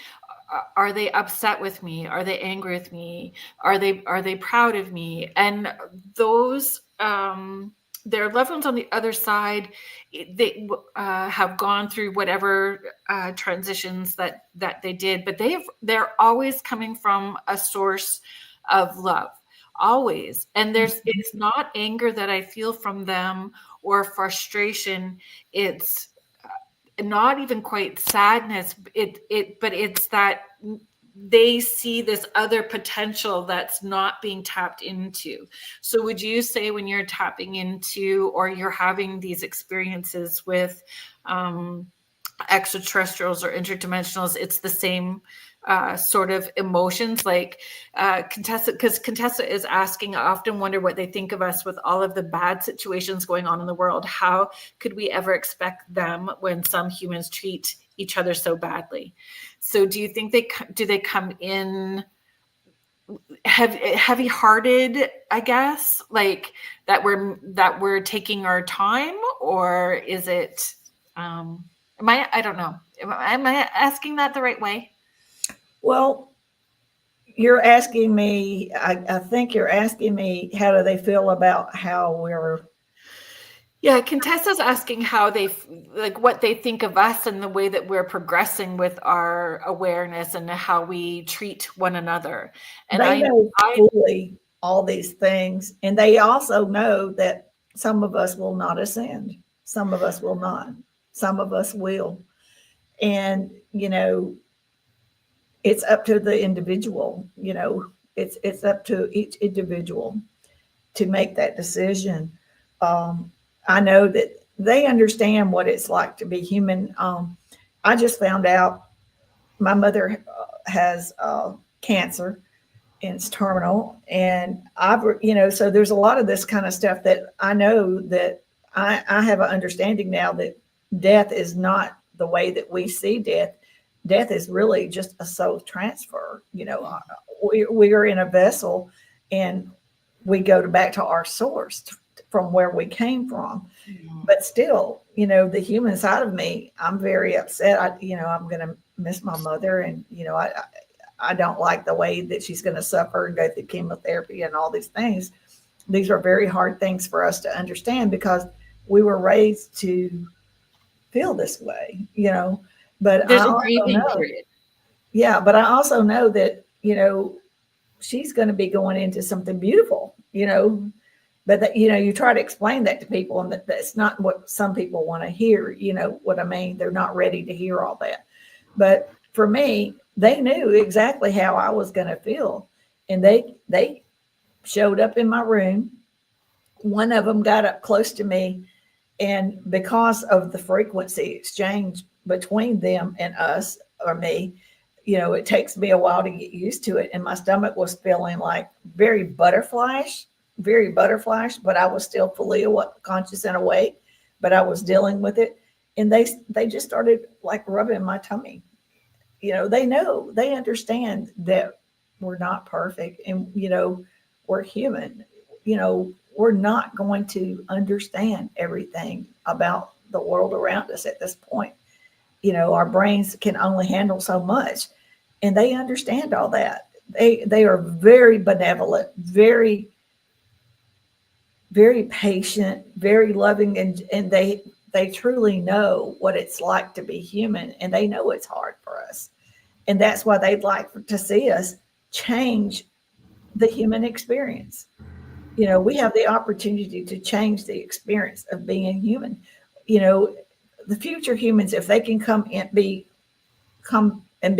A: are they upset with me? Are they angry with me? Are they proud of me? And those their loved ones on the other side, they have gone through whatever transitions that they did, but they're always coming from a source of love, always. And it's not anger that I feel from them or frustration. It's not even quite sadness. But it's that they see this other potential that's not being tapped into. So would you say when you're tapping into, or you're having these experiences with extraterrestrials or interdimensionals, it's the same sort of emotions? Like Contessa, because Contessa is asking, I often wonder what they think of us with all of the bad situations going on in the world. How could we ever expect them when some humans treat each other so badly? So do you think they come in heavy-hearted, I guess, like that we're taking our time? Or is it I don't know, am I asking that the right way?
B: Well, you're asking me, I think you're asking me, how do they feel about how we're.
A: Yeah, Contessa's asking how like what they think of us and the way that we're progressing with our awareness and how we treat one another. And
B: They know fully all these things, and they also know that some of us will not ascend, some of us will not, some of us will. And it's up to the individual. It's up to each individual to make that decision. I know that they understand what it's like to be human. I just found out my mother has cancer, and it's terminal. And so there's a lot of this kind of stuff that I know that I have an understanding now that death is not the way that we see death. Death is really just a soul transfer. We are in a vessel, and we go back to our source from where we came from. But still, the human side of me, I'm very upset. I'm going to miss my mother, and I don't like the way that she's going to suffer and go through chemotherapy and all these things. These are very hard things for us to understand because we were raised to feel this way, But
A: there's a grieving period.
B: Yeah, but I also know that she's going to be going into something beautiful, But that, you try to explain that to people, and that's not what some people want to hear. You know what I mean? They're not ready to hear all that. But for me, they knew exactly how I was going to feel, and they showed up in my room. One of them got up close to me, and because of the frequency exchange between them and us, or me, it takes me a while to get used to it. And my stomach was feeling like very butterflies, but I was still fully conscious and awake, but I was dealing with it. And they just started like rubbing my tummy. They understand that we're not perfect, and, we're human. We're not going to understand everything about the world around us at this point. Our brains can only handle so much, and they understand all that. They are very benevolent, very, very patient, very loving, and they truly know what it's like to be human, and they know it's hard for us. And that's why they'd like to see us change the human experience. We have the opportunity to change the experience of being human. The future humans, if they can come and be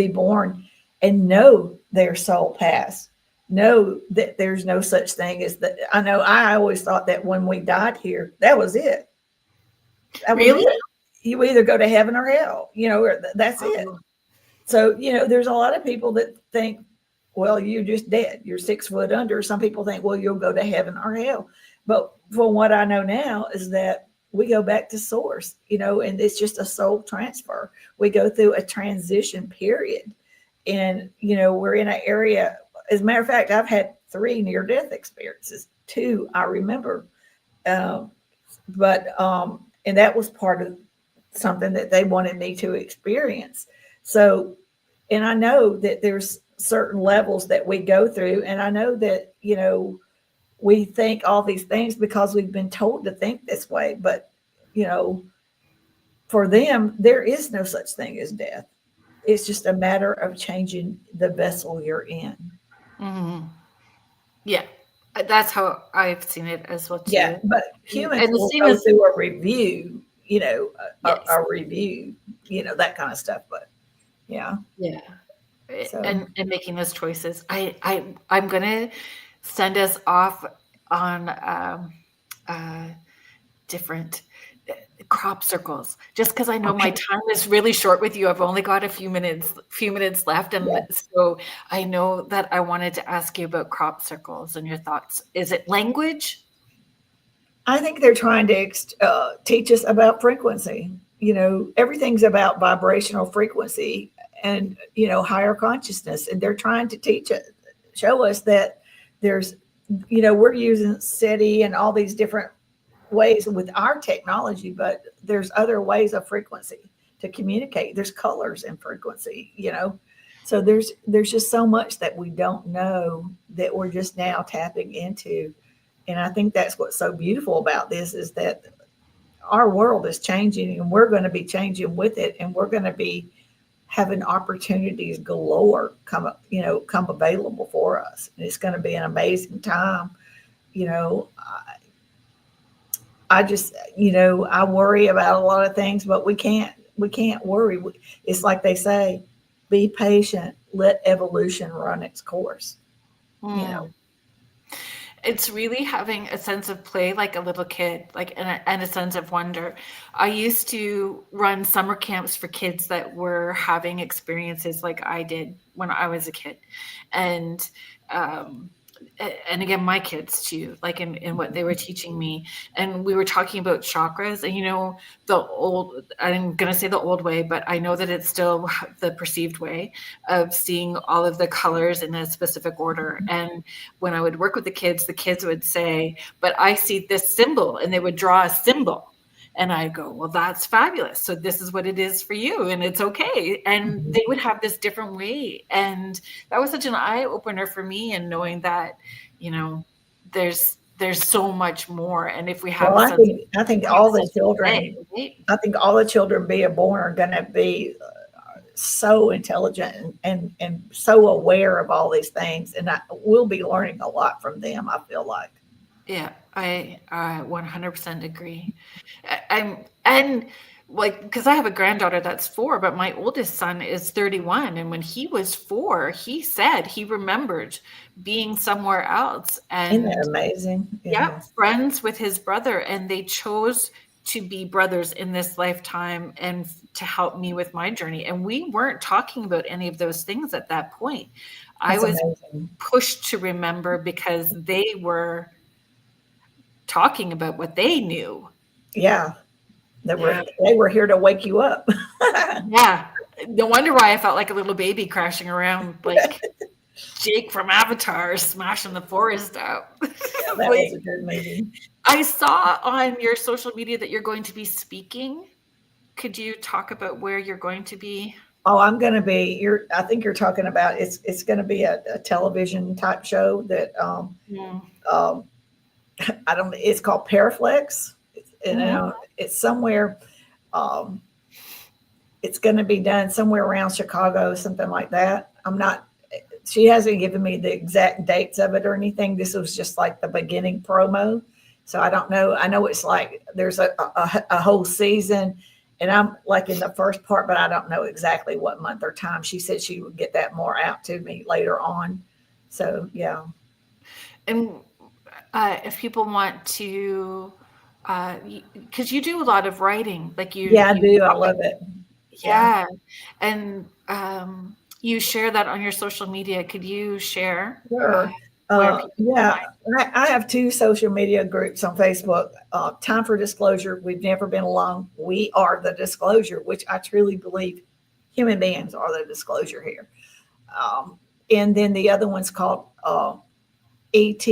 B: born and know their soul pass, know that there's no such thing as that. I know I always thought that when we died here, that was it. That was
A: Really?
B: it. you either go to heaven or hell, or that's it.
A: Oh,
B: So, there's a lot of people that think, well, you're just dead. You're 6 foot under. Some people think, well, you'll go to heaven or hell. But from what I know now is that we go back to source, and it's just a soul transfer. We go through a transition period. And, we're in an area, as a matter of fact, I've had 3 near-death experiences. 2 I remember. Um, and that was part of something that they wanted me to experience. So, and I know that there's certain levels that we go through, and I know that we think all these things because we've been told to think this way. But for them, there is no such thing as death. It's just a matter of changing the vessel you're in.
A: yeah. That's how I've seen it as well
B: Yeah,
A: too.
B: but humans
A: And the
B: will
A: same
B: go
A: as
B: through a review,
A: yes,
B: a review, that kind of stuff. But yeah,
A: yeah.
B: so
A: And making those choices. I'm gonna send us off on different crop circles just because I know my
B: okay,
A: time is really short with you. I've only got a few minutes left,
B: yeah.
A: and so I know that I wanted to ask you about crop circles and your thoughts. Is it language?
B: I think they're trying to teach us about frequency. Everything's about vibrational frequency and higher consciousness, and they're trying to show us that there's, we're using SETI and all these different ways with our technology, but there's other ways of frequency to communicate. There's colors and frequency. So there's just so much that we don't know that we're just now tapping into. And I think that's what's so beautiful about this is that our world is changing and we're going to be changing with it, and we're going to be having opportunities galore come available for us. And it's going to be an amazing time. You know, I just, I worry about a lot of things, but we can't worry. It's like they say, be patient, let evolution run its course, you know.
A: Hmm. It's really having a sense of play like a little kid, like and a sense of wonder. I used to run summer camps for kids that were having experiences like I did when I was a kid. And um and again my kids too, like in what they were teaching me. And we were talking about chakras, and the old, I'm going to say the old way, but I know that it's still the perceived way of seeing all of the colors in a specific order. And when I would work with the kids would say, but I see this symbol, and they would draw a symbol. And I go, well, that's fabulous. So this is what it is for you, and it's okay. And
B: Mhm.
A: they would have this different way. And that was such an eye opener for me, and knowing that, you know, there's so much more. And if we have
B: Well,
A: a
B: I
A: sense of
B: think I think
A: have a
B: all the
A: sense of play,
B: children,
A: right?
B: I think all the children being born are going to be so intelligent and so aware of all these things, and we'll be learning a lot from them. I feel like.
A: Yeah, I 100% agree. I'm and like because I have a granddaughter that's 4, but my oldest son is 31, and when he was 4, he said he remembered being somewhere else
B: Isn't that
A: and
B: amazing?
A: yeah,
B: Yeah,
A: friends with his brother, and they chose to be brothers in this lifetime and to help me with my journey. And we weren't talking about any of those things at that point. I
B: that's
A: was
B: amazing.
A: pushed to remember because they were talking about what they knew.
B: Yeah,
A: Yeah.
B: they were here to wake you up.
A: Yeah. No wonder why I felt like a little baby crashing around like Jake from Avatar smashing the forest up.
B: Yeah, that was
A: Like,
B: a good movie.
A: I saw on your social media that you're going to be speaking. Could you talk about where you're going to be?
B: Oh, I'm going to be. I think you're talking about. It's going to be a television type show that
A: Mm.
B: um, I don't. It's called Paraflex.
A: Mhm.
B: It's somewhere. Um, it's going to be done somewhere around Chicago, something like that. I'm not. She hasn't given me the exact dates of it or anything. This was just like the beginning promo, so I don't know. I know it's like there's a whole season, and I'm like in the first part, but I don't know exactly what month or time. She said she would get that more out to me later on. So yeah.
A: And if people want to because you do a lot of writing, like
B: Yeah, I do. I love it. Yeah.
A: yeah, and you share that on your social media. Could you share
B: Sure.
A: where people can
B: Yeah,
A: find?
B: I have two social media groups on Facebook. Time for Disclosure. We've never been alone. We are the disclosure, which I truly believe human beings are the disclosure here. And then the other one's called ET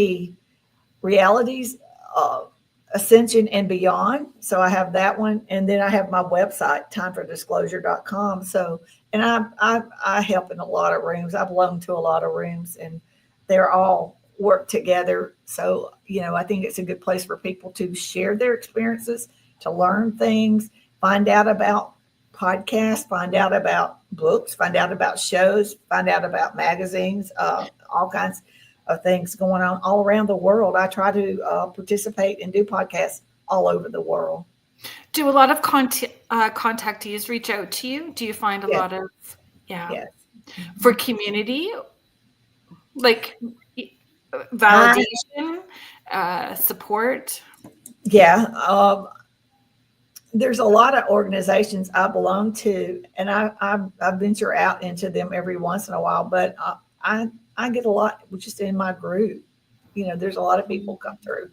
B: Realities, uh, Ascension and Beyond. So I have that one. And then I have my website, timefordisclosure.com. So, and I help in a lot of rooms. I belong to a lot of rooms, and they're all work together. So, I think it's a good place for people to share their experiences, to learn things, find out about podcasts, find out about books, find out about shows, find out about magazines, all kinds of things going on all around the world. I try to participate and do podcasts all over the world.
A: Do a lot of contactees reach out to you? Do you find a
B: Yes.
A: lot of, yeah,
B: Yes.
A: for community, like
B: I,
A: validation, support?
B: yeah. There's a lot of organizations I belong to, and I venture out into them every once in a while, but I get a lot just in my group. There's a lot of people come through,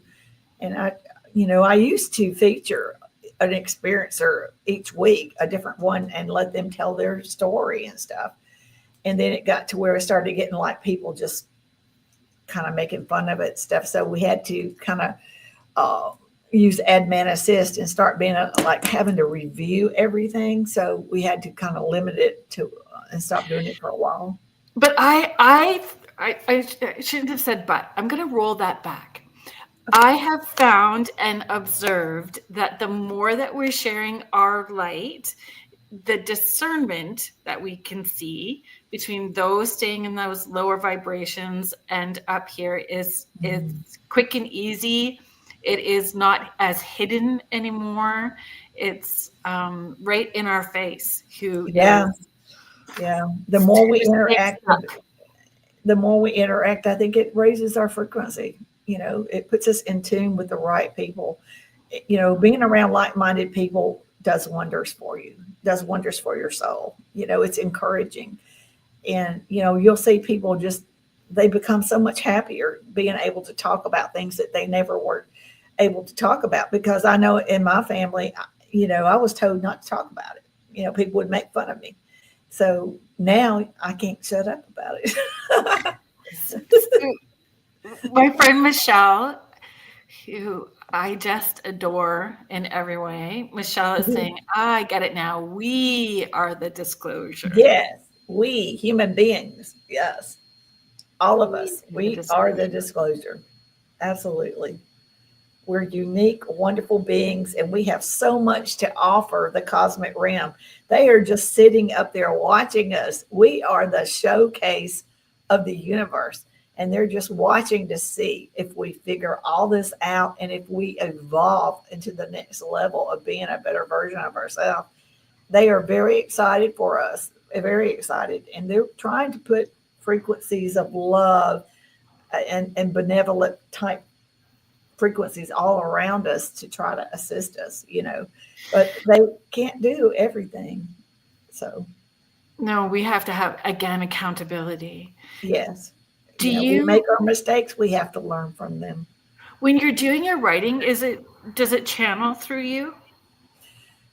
B: and I used to feature an experiencer each week, a different one, and let them tell their story and stuff. And then it got to where it started getting like people just kind of making fun of it and stuff. So we had to kind of use admin assist and start being like having to review everything. So we had to kind of limit it to and stop doing it for a while.
A: But I shouldn't have said but. I'm going to roll that back. I have found and observed that the more that we're sharing our light, the discernment that we can see between those staying in those lower vibrations and up here is quick and easy. It is not as hidden anymore. It's right in our face.
B: Yeah. The more we interact, I think it raises our frequency. It puts us in tune with the right people. Being around like-minded people does wonders for you, does wonders for your soul. It's encouraging. And, you'll see people they become so much happier being able to talk about things that they never were able to talk about. Because I know in my family, I was told not to talk about it. People would make fun of me. So now I can't shut up about it.
A: My friend Michelle, who I just adore in every way, Michelle is saying, I get it now. We are the disclosure.
B: Yes, we human beings. Yes, all of us. We are the disclosure. Absolutely. We're unique, wonderful beings, and we have so much to offer the cosmic realm. They are just sitting up there watching us. We are the showcase of the universe, and they're just watching to see if we figure all this out and if we evolve into the next level of being a better version of ourselves. They are very excited for us, very excited, and they're trying to put frequencies of love and benevolent type frequencies all around us to try to assist us, but they can't do everything. So
A: no, we have to have, again, accountability.
B: Yes.
A: We
B: make our mistakes, we have to learn from them.
A: When you're doing your writing, does it channel through you?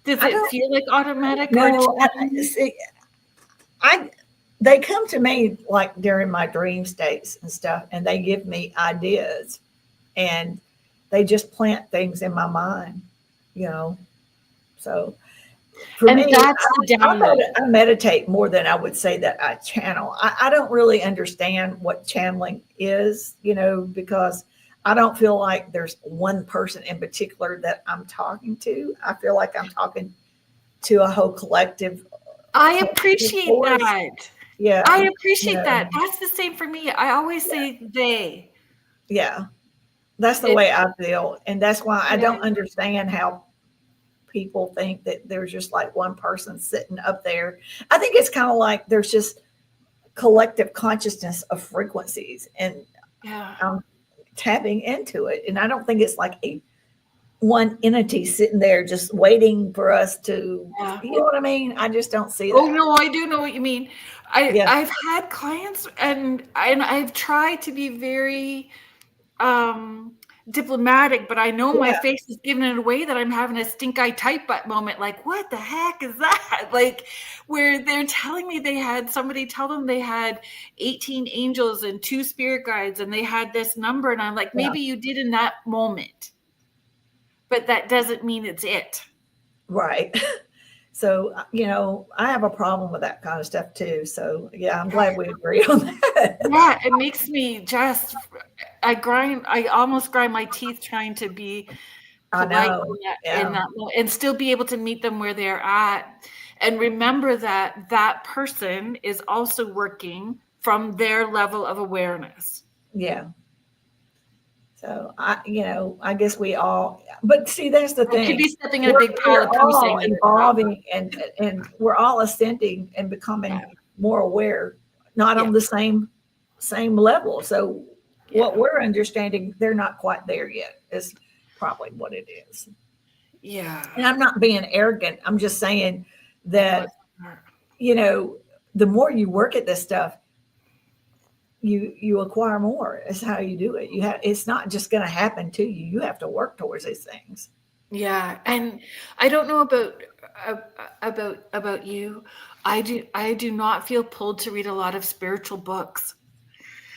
A: Does it feel like automatic?
B: No, they come to me like during my dream states and stuff, and they give me ideas, and they just plant things in my mind, So for me,
A: that's the download.
B: I meditate more than I would say that I channel. I don't really understand what channeling is, because I don't feel like there's one person in particular that I'm talking to. I feel like I'm talking to a whole collective.
A: I appreciate that.
B: Yeah.
A: I appreciate that. That's the same for me. I always say they.
B: Yeah. That's the way I feel. And that's why I don't understand how people think that there's just like one person sitting up there. I think it's kind of like there's just collective consciousness of frequencies, and I'm tapping into it. And I don't think it's like a one entity sitting there just waiting for us to,
A: Yeah.
B: you know what I mean? I just don't see
A: Oh
B: that.
A: no, I do know what you mean.
B: Yeah.
A: I've had clients and I've tried to be very diplomatic, but I know my
B: Yeah.
A: face is giving it away that I'm having a stink eye tight butt moment. Like, what the heck is that? Like, where they're telling me they had somebody tell them they had 18 angels and 2 spirit guides and they had this number. And I'm like,
B: Yeah.
A: maybe you did in that moment, but that doesn't mean it's it.
B: Right. So, I have a problem with that kind of stuff too. So, yeah, I'm glad we agree on that.
A: Yeah, it makes me just, I almost grind my teeth trying to be
B: I
A: polite
B: know.
A: in
B: Yeah.
A: that and still be able to meet them where they're at and remember that that person is also working from their level of awareness.
B: Yeah. So I guess we all, but see, that's the
A: I could
B: thing.
A: be stepping in a
B: We're,
A: big pile
B: we're
A: of poo
B: all
A: saying that it's not.
B: evolving and we're all ascending and becoming
A: Yeah.
B: more aware, not
A: Yeah.
B: on the same level. So what
A: Yeah.
B: we're understanding, they're not quite there yet, is probably what it is.
A: Yeah.
B: And I'm not being arrogant. I'm just saying that,
A: No,
B: the more you work at this stuff, you acquire more. Is how you do it. It's not just going to happen to you. You have to work towards these things.
A: yeah, and I don't know about you. I do not feel pulled to read a lot of spiritual books.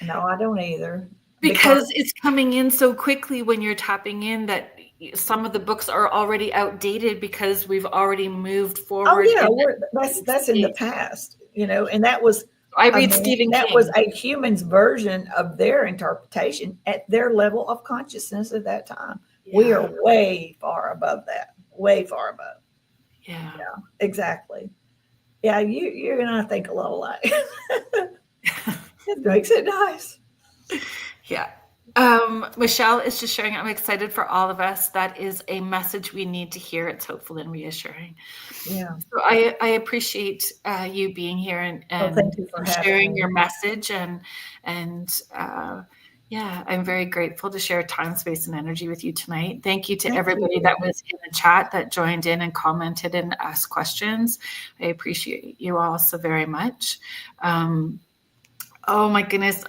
B: No, I don't either.
A: Because it's coming in so quickly when you're tapping in that some of the books are already outdated because we've already moved forward.
B: Yeah, that's in the past, and that was
A: I read Stephen
B: that
A: King.
B: was a human's version of their interpretation at their level of consciousness at that time.
A: Yeah.
B: We are way far above that, way far above.
A: Yeah.
B: Exactly. Yeah, you're gonna think a little alike. It makes it nice.
A: Yeah. Michelle is just sharing, I'm excited for all of us. That is a message we need to hear. It's hopeful and reassuring.
B: Yeah.
A: So I appreciate you being here and
B: thank you for
A: sharing
B: having
A: your
B: me.
A: message and yeah, I'm very grateful to share time, space, and energy with you tonight. Thank you to everybody that was in the chat that joined in and commented and asked questions. I appreciate you all so very much. Oh my goodness,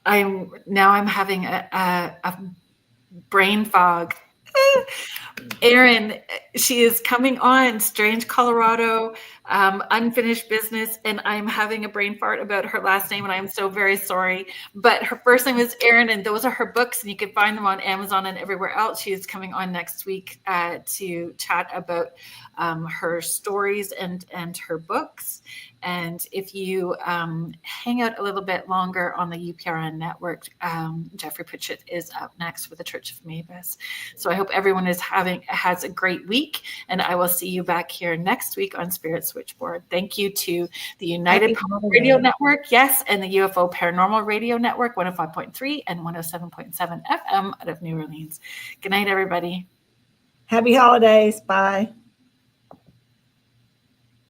A: I'm having a brain fog. Erin, she is coming on Strange Colorado, Unfinished Business, and I'm having a brain fart about her last name, and I'm so very sorry. But her first name is Erin, and those are her books, and you can find them on Amazon and everywhere else. She is coming on next week to chat about her stories and her books. And if you hang out a little bit longer on the UPRN network, Jeffrey Pritchett is up next with the Church of Mavis. So I hope everyone has a great week, and I will see you back here next week on Spirit Switchboard. Thank you to the United Public Radio Network, yes, and the UFO Paranormal Radio Network, 105.3 and 107.7 FM out of New Orleans. Good night, everybody.
B: Happy holidays. Bye.